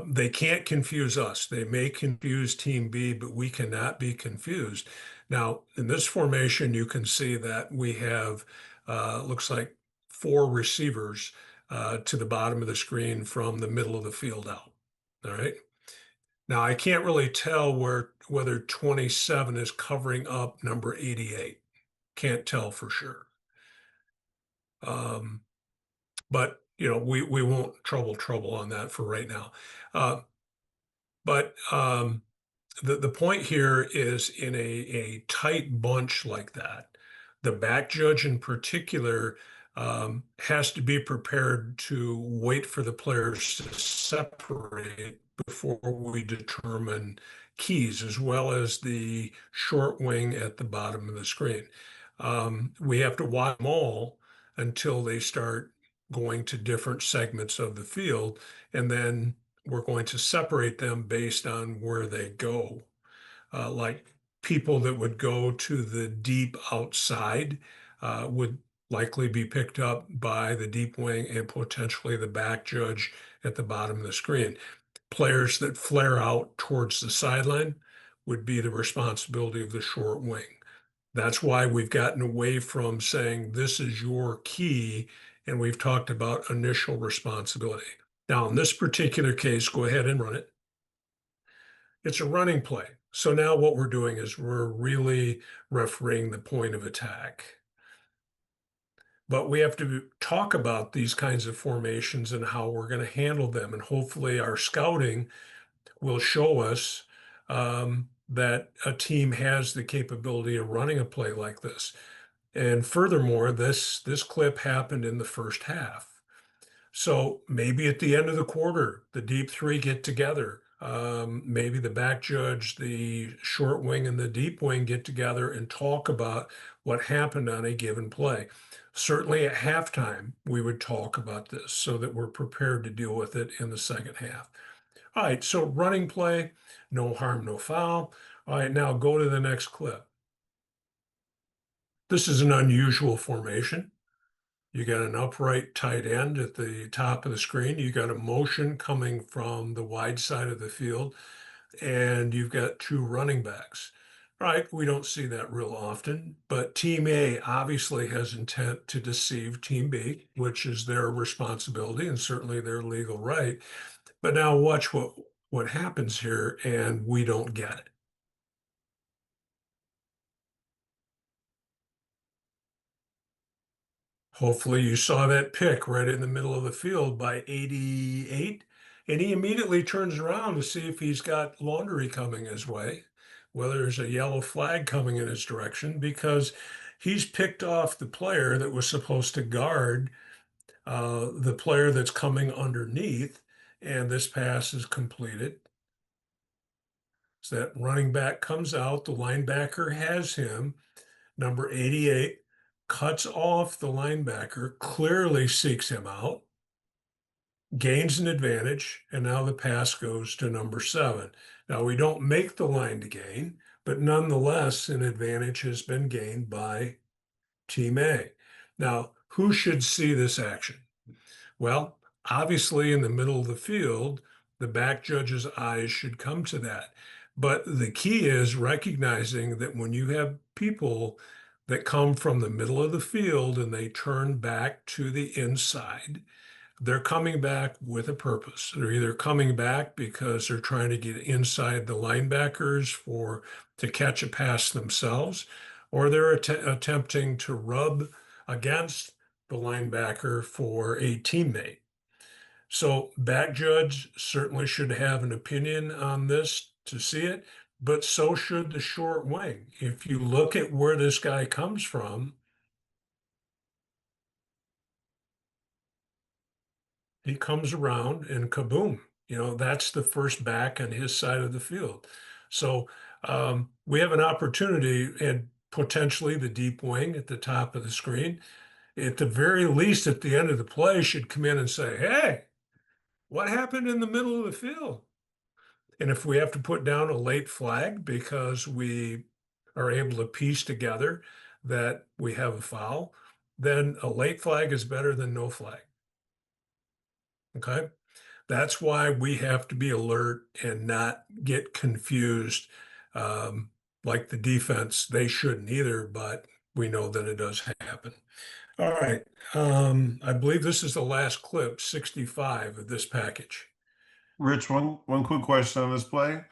They can't confuse us. They may confuse Team B, but we cannot be confused. Now, in this formation, you can see that we have, looks like 4 receivers to the bottom of the screen from the middle of the field out. All right. Now, I can't really tell whether 27 is covering up number 88. Can't tell for sure. But, we won't trouble on that for right now. But the point here is in a tight bunch like that, the back judge in particular has to be prepared to wait for the players to separate before we determine keys, as well as the short wing at the bottom of the screen. We have to watch them all until they start going to different segments of the field, and then we're going to separate them based on where they go. Like people that would go to the deep outside would likely be picked up by the deep wing and potentially the back judge at the bottom of the screen. Players that flare out towards the sideline would be the responsibility of the short wing. That's why we've gotten away from saying this is your key, and we've talked about initial responsibility. Now, in this particular case, go ahead and run it. It's a running play. So now what we're doing is we're really refereeing the point of attack. But we have to talk about these kinds of formations and how we're going to handle them. And hopefully our scouting will show us that a team has the capability of running a play like this. And furthermore, this clip happened in the first half. So maybe at the end of the quarter, the deep 3 get together. Maybe the back judge, the short wing, and the deep wing get together and talk about what happened on a given play. Certainly at halftime, we would talk about this so that we're prepared to deal with it in the second half. All right, so running play, no harm, no foul. All right, now go to the next clip. This is an unusual formation. You got an upright tight end at the top of the screen. You got a motion coming from the wide side of the field, and you've got 2 running backs. Right, we don't see that real often, but Team A obviously has intent to deceive Team B, which is their responsibility and certainly their legal right. But now watch what happens here, and we don't get it. Hopefully you saw that pick right in the middle of the field by 88. And he immediately turns around to see if he's got laundry coming his way, whether there's a yellow flag coming in his direction, because he's picked off the player that was supposed to guard the player that's coming underneath, and this pass is completed. So that running back comes out, the linebacker has him, number 88, cuts off the linebacker, clearly seeks him out, gains an advantage, and now the pass goes to number 7. Now we don't make the line to gain, but nonetheless, an advantage has been gained by Team A. Now, who should see this action? Well, obviously, in the middle of the field, the back judge's eyes should come to that. But the key is recognizing that when you have people that come from the middle of the field and they turn back to the inside, they're coming back with a purpose. They're either coming back because they're trying to get inside the linebackers to catch a pass themselves, or they're attempting to rub against the linebacker for a teammate. So back judge certainly should have an opinion on this to see it, but so should the short wing. If you look at where this guy comes from, he comes around and kaboom, that's the first back on his side of the field. So we have an opportunity, and potentially the deep wing at the top of the screen, at the very least at the end of the play, should come in and say, hey, what happened in the middle of the field? And if we have to put down a late flag because we are able to piece together that we have a foul, then a late flag is better than no flag. Okay. That's why we have to be alert and not get confused. Like the defense, they shouldn't either, but we know that it does happen. All right. I believe this is the last clip, 65 of this package. Rich, one quick question on this play.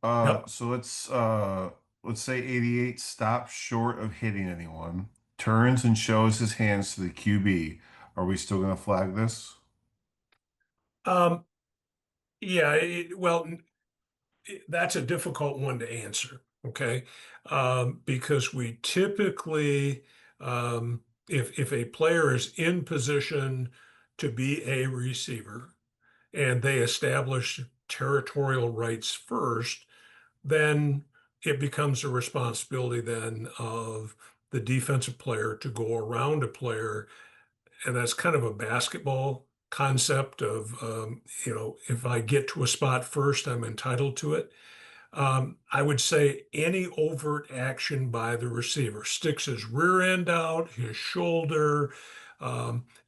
Yep. So let's say 88 stops short of hitting anyone, turns and shows his hands to the QB. Are we still going to flag this? Yeah, well, that's a difficult one to answer, okay? Because we typically, if a player is in position to be a receiver and they establish territorial rights first, then it becomes a responsibility then of the defensive player to go around a player, and that's kind of a basketball concept of, if I get to a spot first, I'm entitled to it. I would say any overt action by the receiver, sticks his rear end out, his shoulder,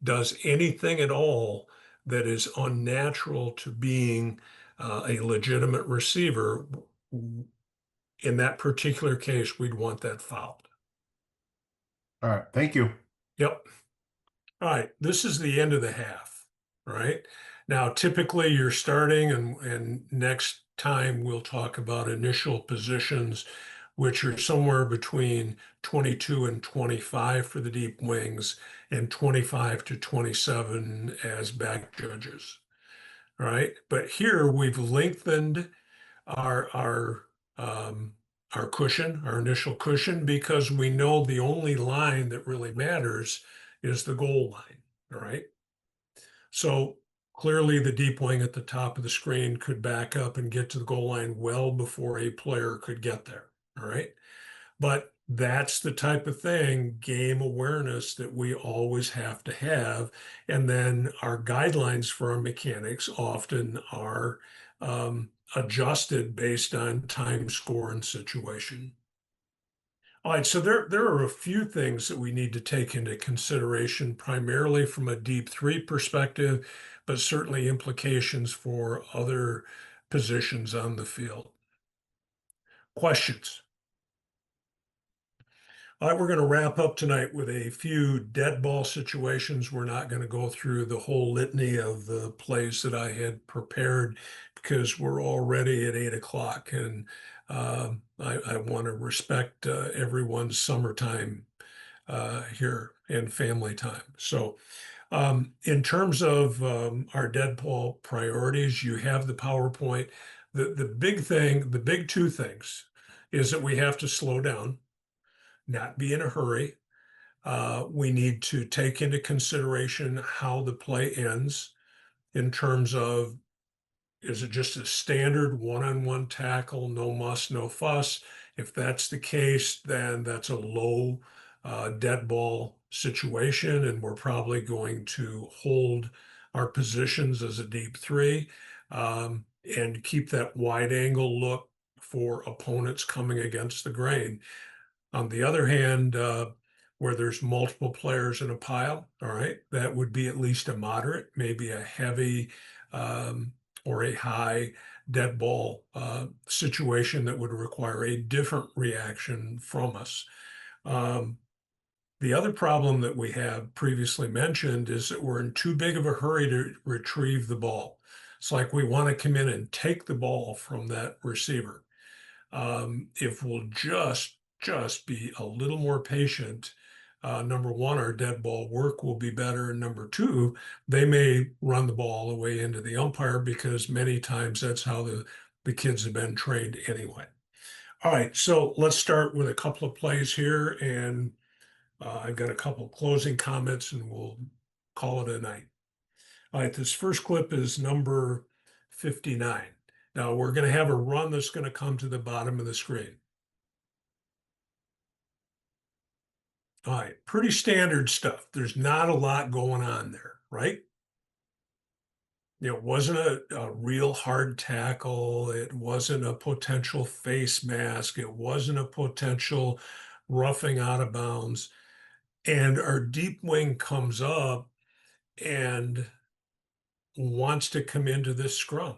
does anything at all that is unnatural to being a legitimate receiver. In that particular case, we'd want that fouled. All right, thank you. Yep. All right, this is the end of the half, right? Now, typically you're starting, and next time we'll talk about initial positions, which are somewhere between 22 and 25 for the deep wings and 25 to 27 as back judges. All right, but here we've lengthened our our cushion, our initial cushion, because we know the only line that really matters is the goal line. All right. So clearly the deep wing at the top of the screen could back up and get to the goal line well before a player could get there. All right. But that's the type of thing, game awareness, that we always have to have. And then our guidelines for our mechanics often are adjusted based on time, score, and situation. All right, so there are a few things that we need to take into consideration, primarily from a deep three perspective, but certainly implications for other positions on the field. Questions? All right, we're going to wrap up tonight with a few dead ball situations. We're not going to go through the whole litany of the plays that I had prepared because we're already at 8 o'clock, and I want to respect everyone's summertime here. and family time. So in terms of our dead ball priorities, you have the PowerPoint. The big thing, the big two things is that we have to slow down, not be in a hurry. We need to take into consideration how the play ends in terms of, is it just a standard one-on-one tackle, no muss, no fuss? If that's the case, then that's a low dead ball situation, and we're probably going to hold our positions as a deep three and keep that wide angle look for opponents coming against the grain. On the other hand, where there's multiple players in a pile, all right, that would be at least a moderate, maybe a heavy or a high dead ball situation that would require a different reaction from us. The other problem that we have previously mentioned is that we're in too big of a hurry to retrieve the ball. It's like we want to come in and take the ball from that receiver. If we'll just be a little more patient, number one, our dead ball work will be better. And number two, they may run the ball all the way into the umpire because many times that's how the kids have been trained anyway. All right, so let's start with a couple of plays here, and I've got a couple of closing comments, and we'll call it a night. All right, this first clip is number 59. Now we're going to have a run that's going to come to the bottom of the screen. All right, pretty standard stuff. There's not a lot going on there, right? It wasn't a real hard tackle. It wasn't a potential face mask. It wasn't a potential roughing out of bounds. And our deep wing comes up and wants to come into this scrum.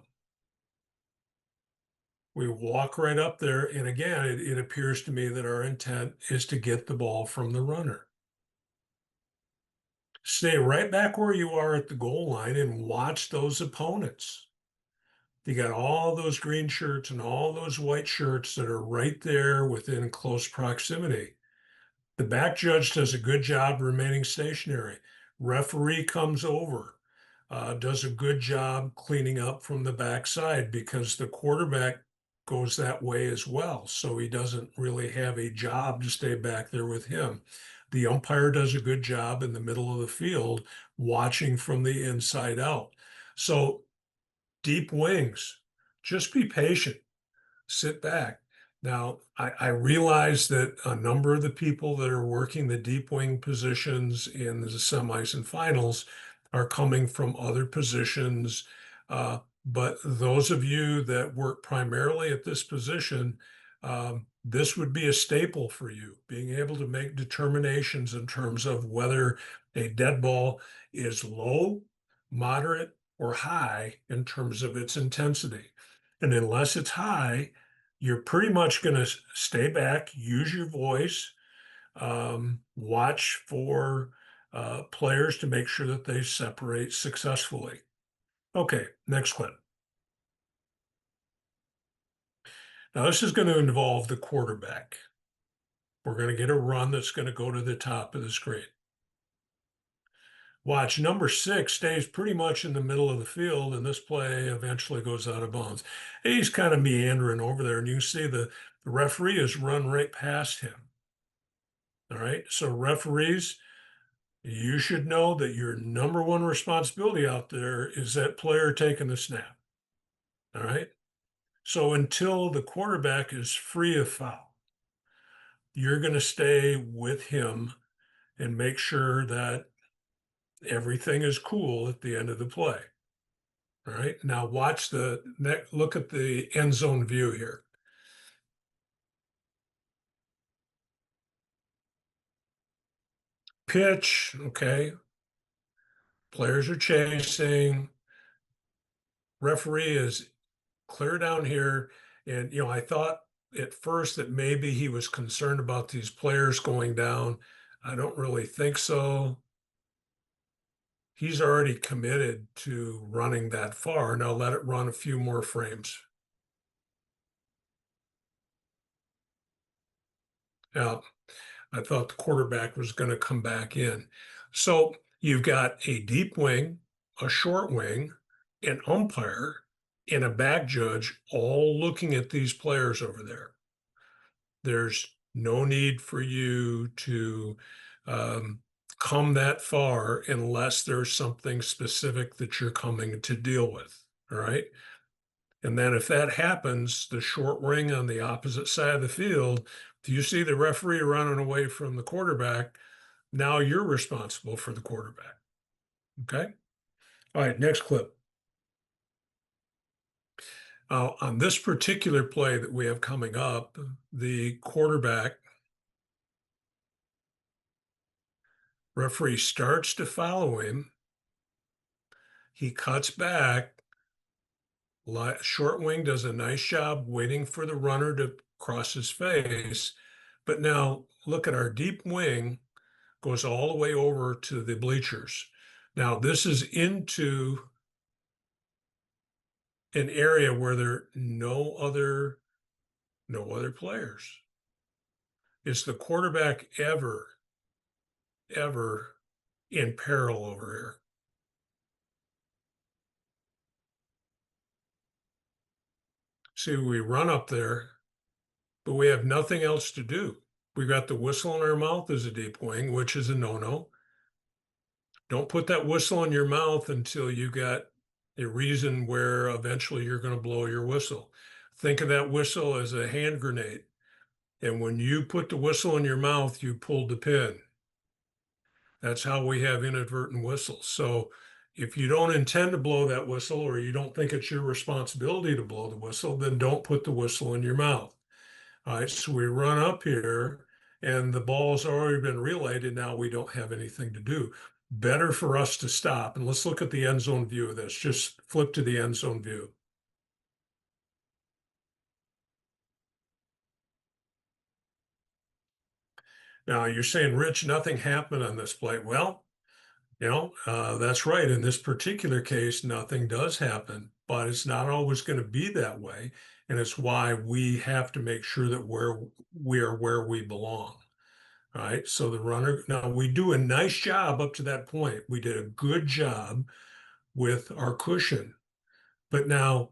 We walk right up there, and again, it appears to me that our intent is to get the ball from the runner. Stay right back where you are at the goal line and watch those opponents. You got all those green shirts and all those white shirts that are right there within close proximity. The back judge does a good job remaining stationary. Referee comes over, does a good job cleaning up from the backside because the quarterback goes that way as well. So he doesn't really have a job to stay back there with him. The umpire does a good job in the middle of the field watching from the inside out. So deep wings, just be patient, sit back. Now, I realize that a number of the people that are working the deep wing positions in the semis and finals are coming from other positions. But those of you that work primarily at this position, this would be a staple for you, being able to make determinations in terms of whether a dead ball is low, moderate, or high in terms of its intensity. And unless it's high, you're pretty much going to stay back, use your voice, watch for players to make sure that they separate successfully. Okay, next clip. Now, this is going to involve the quarterback. We're going to get a run that's going to go to the top of the screen. Watch, number 6 stays pretty much in the middle of the field, and this play eventually goes out of bounds. He's kind of meandering over there, and you see the referee has run right past him. All right, so referees, you should know that your number one responsibility out there is that player taking the snap. All right, so until the quarterback is free of foul, you're going to stay with him and make sure that everything is cool at the end of the play. All right, now watch the next, look at the end zone view here. Pitch, okay. Players are chasing. Referee is clear down here. And, I thought at first that maybe he was concerned about these players going down. I don't really think so. He's already committed to running that far. Now let it run a few more frames. Now, I thought the quarterback was going to come back in. So you've got a deep wing, a short wing, an umpire, and a back judge all looking at these players over there. There's no need for you to um, come that far unless there's something specific that you're coming to deal with. All right. And then if that happens, the short ring on the opposite side of the field, if you see the referee running away from the quarterback, now you're responsible for the quarterback. Okay. All right. Next clip. On this particular play that we have coming up, the quarterback referee starts to follow him. He cuts back. Short wing does a nice job waiting for the runner to cross his face. But now look at our deep wing goes all the way over to the bleachers. Now this is into an area where there are no other players. Is the quarterback ever in peril over here? See, we run up there, but we have nothing else to do. We got the whistle in our mouth as a deep wing, which is a no-no. Don't put that whistle in your mouth until you got a reason where eventually you're going to blow your whistle. Think of that whistle as a hand grenade. And when you put the whistle in your mouth, you pulled the pin. That's how we have inadvertent whistles. So if you don't intend to blow that whistle or you don't think it's your responsibility to blow the whistle, then don't put the whistle in your mouth. All right, so we run up here and the ball's already been relayed and now we don't have anything to do. Better for us to stop. And let's look at the end zone view of this. Just flip to the end zone view. Now you're saying, Rich, nothing happened on this play. Well, that's right. In this particular case, nothing does happen, but it's not always going to be that way. And it's why we have to make sure that we are where we belong. All right. So the runner, now we do a nice job up to that point. We did a good job with our cushion. But now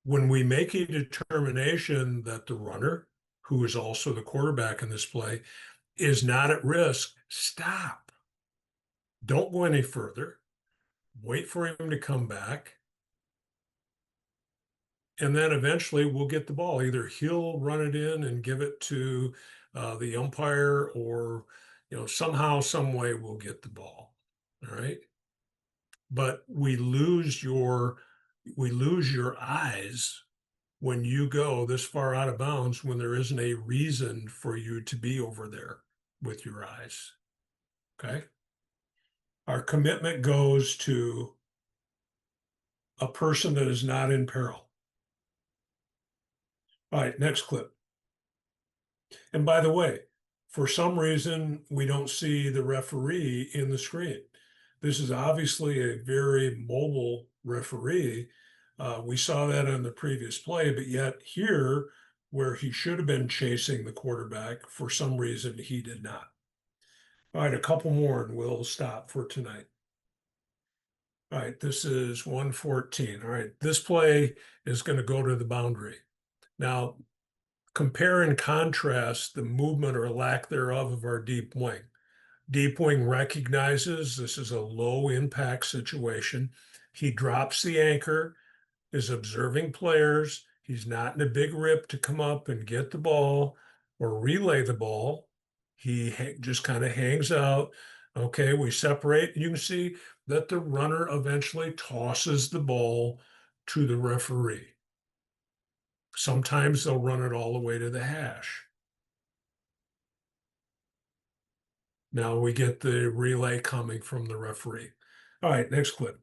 when we make a determination that the runner, who is also the quarterback in this play, is not at risk, stop. Don't go any further. Wait for him to come back. And then eventually we'll get the ball. Either he'll run it in and give it to the umpire, or somehow, some way we'll get the ball. All right. But we lose your eyes when you go this far out of bounds when there isn't a reason for you to be over there with your eyes. Okay. Our commitment goes to a person that is not in peril. All right, next clip. And by the way, for some reason, we don't see the referee in the screen. This is obviously a very mobile referee. We saw that on the previous play, but yet here, where he should have been chasing the quarterback, for some reason, he did not. All right, a couple more and we'll stop for tonight. All right, this is 114. All right, this play is going to go to the boundary. Now, compare and contrast the movement or lack thereof of our deep wing. Deep wing recognizes this is a low impact situation. He drops the anchor, is observing players. He's not in a big rip to come up and get the ball or relay the ball. He just kind of hangs out. Okay, we separate. You can see that the runner eventually tosses the ball to the referee. Sometimes they'll run it all the way to the hash. Now we get the relay coming from the referee. All right, next clip.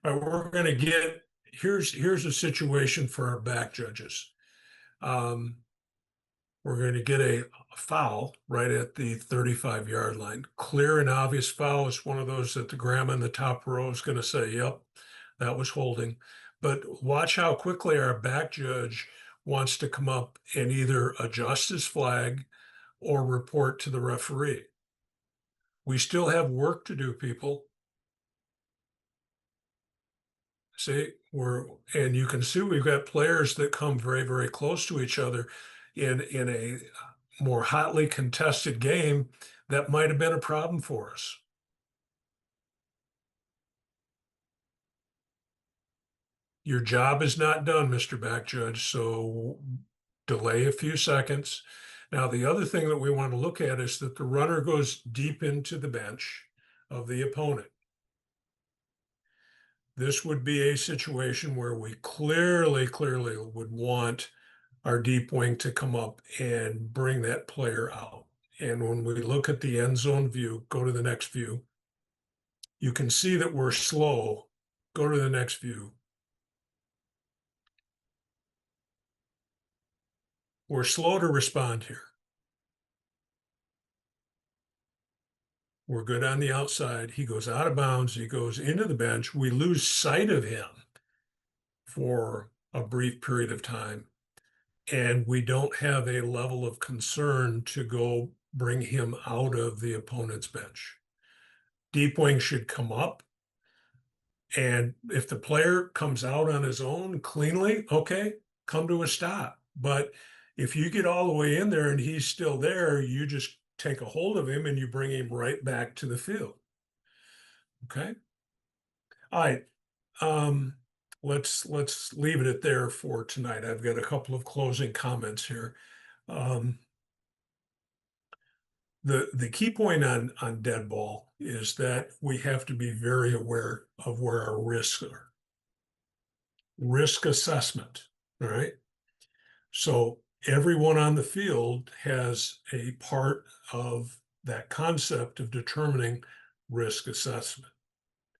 All right, we're going to get, here's a situation for our back judges. We're going to get a foul right at the 35-yard line. Clear and obvious foul is one of those that the grandma in the top row is going to say, yep, that was holding. But watch how quickly our back judge wants to come up and either adjust his flag or report to the referee. We still have work to do, people. See, and you can see we've got players that come very, very close to each other in a more hotly contested game that might have been a problem for us. Your job is not done, Mr. Back Judge, so delay a few seconds. Now, the other thing that we want to look at is that the runner goes deep into the bench of the opponent. This would be a situation where we clearly would want our deep wing to come up and bring that player out. And when we look at the end zone view, go to the next view, you can see that we're slow. Go to the next view. We're slow to respond here. We're good on the outside. He goes out of bounds. He goes into the bench. We lose sight of him for a brief period of time. And we don't have a level of concern to go bring him out of the opponent's bench. Deep wing should come up. And if the player comes out on his own cleanly, okay, come to a stop. But if you get all the way in there and he's still there, you just take a hold of him and you bring him right back to the field. Okay. All right. Let's leave it at there for tonight. I've got a couple of closing comments here. The key point on dead ball is that we have to be very aware of where our risks are. Risk assessment, all right? So everyone on the field has a part of that concept of determining risk assessment.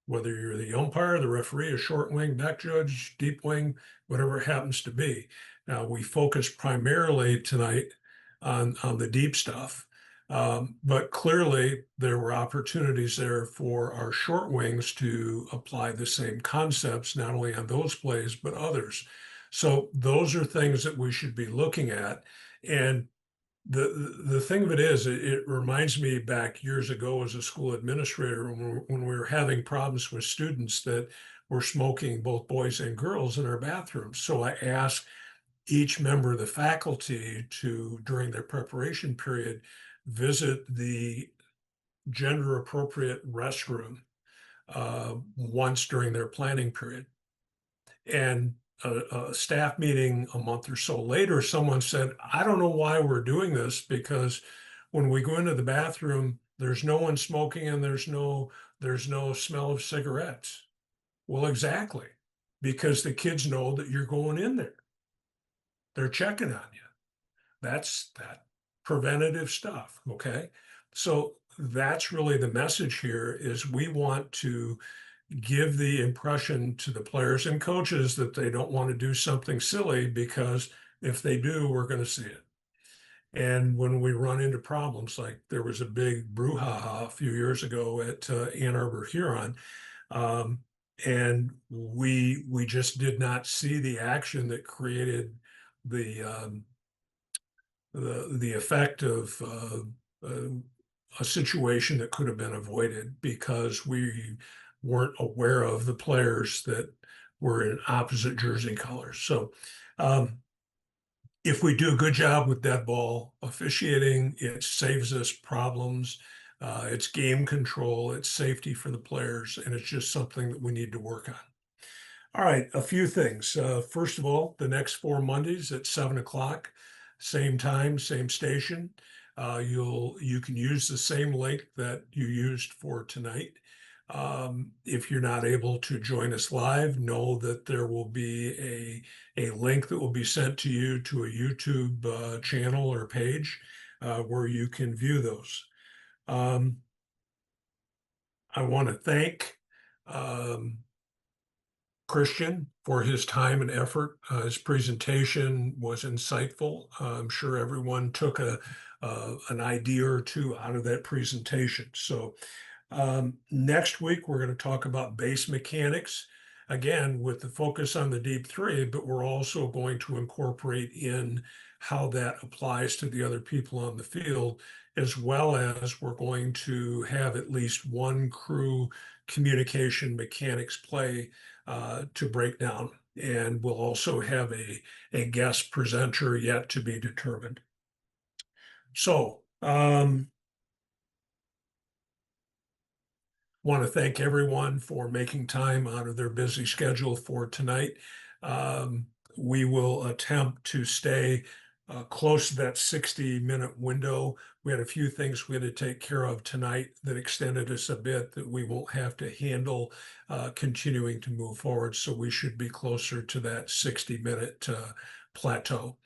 Whether you're the umpire, the referee, a short wing, back judge, deep wing, whatever it happens to be. Now, we focus primarily tonight on the deep stuff. But clearly there were opportunities there for our short wings to apply the same concepts, not only on those plays, but others. So those are things that we should be looking at. And the thing of it is, it reminds me back years ago as a school administrator when we were having problems with students that were smoking, both boys and girls, in our bathrooms. So I asked each member of the faculty to, during their preparation period, visit the gender appropriate restroom once during their planning period. And a staff meeting a month or so later, someone said, I don't know why we're doing this, because when we go into the bathroom, there's no one smoking and there's no smell of cigarettes. Well, exactly, because the kids know that you're going in there. They're checking on you. That's that preventative stuff, okay? So that's really the message here, is we want to give the impression to the players and coaches that they don't want to do something silly, because if they do, we're going to see it. And when we run into problems, like there was a big brouhaha a few years ago at Ann Arbor Huron, and we just did not see the action that created the effect of a situation that could have been avoided, because we weren't aware of the players that were in opposite jersey colors. So if we do a good job with dead ball officiating, it saves us problems. It's game control, it's safety for the players, and it's just something that we need to work on. All right, a few things. First of all, the next 4 Mondays at 7 o'clock, same time, same station. You can use the same link that you used for tonight. If you're not able to join us live, know that there will be a link that will be sent to you to a YouTube channel or page where you can view those. I want to thank Christian for his time and effort. His presentation was insightful. I'm sure everyone took an idea or two out of that presentation. So next week, we're going to talk about base mechanics. again, with the focus on the deep three, but we're also going to incorporate in how that applies to the other people on the field, as well as we're going to have at least one crew communication mechanics play to break down. And we'll also have a guest presenter yet to be determined. So, want to thank everyone for making time out of their busy schedule for tonight. We will attempt to stay close to that 60-minute window. We had a few things we had to take care of tonight that extended us a bit that we won't have to handle continuing to move forward. So we should be closer to that 60-minute plateau.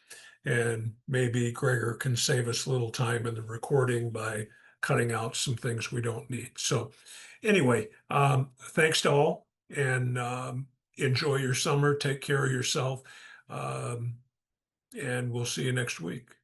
And maybe Gregor can save us a little time in the recording by cutting out some things we don't need. So anyway, thanks to all, and enjoy your summer. Take care of yourself. And we'll see you next week.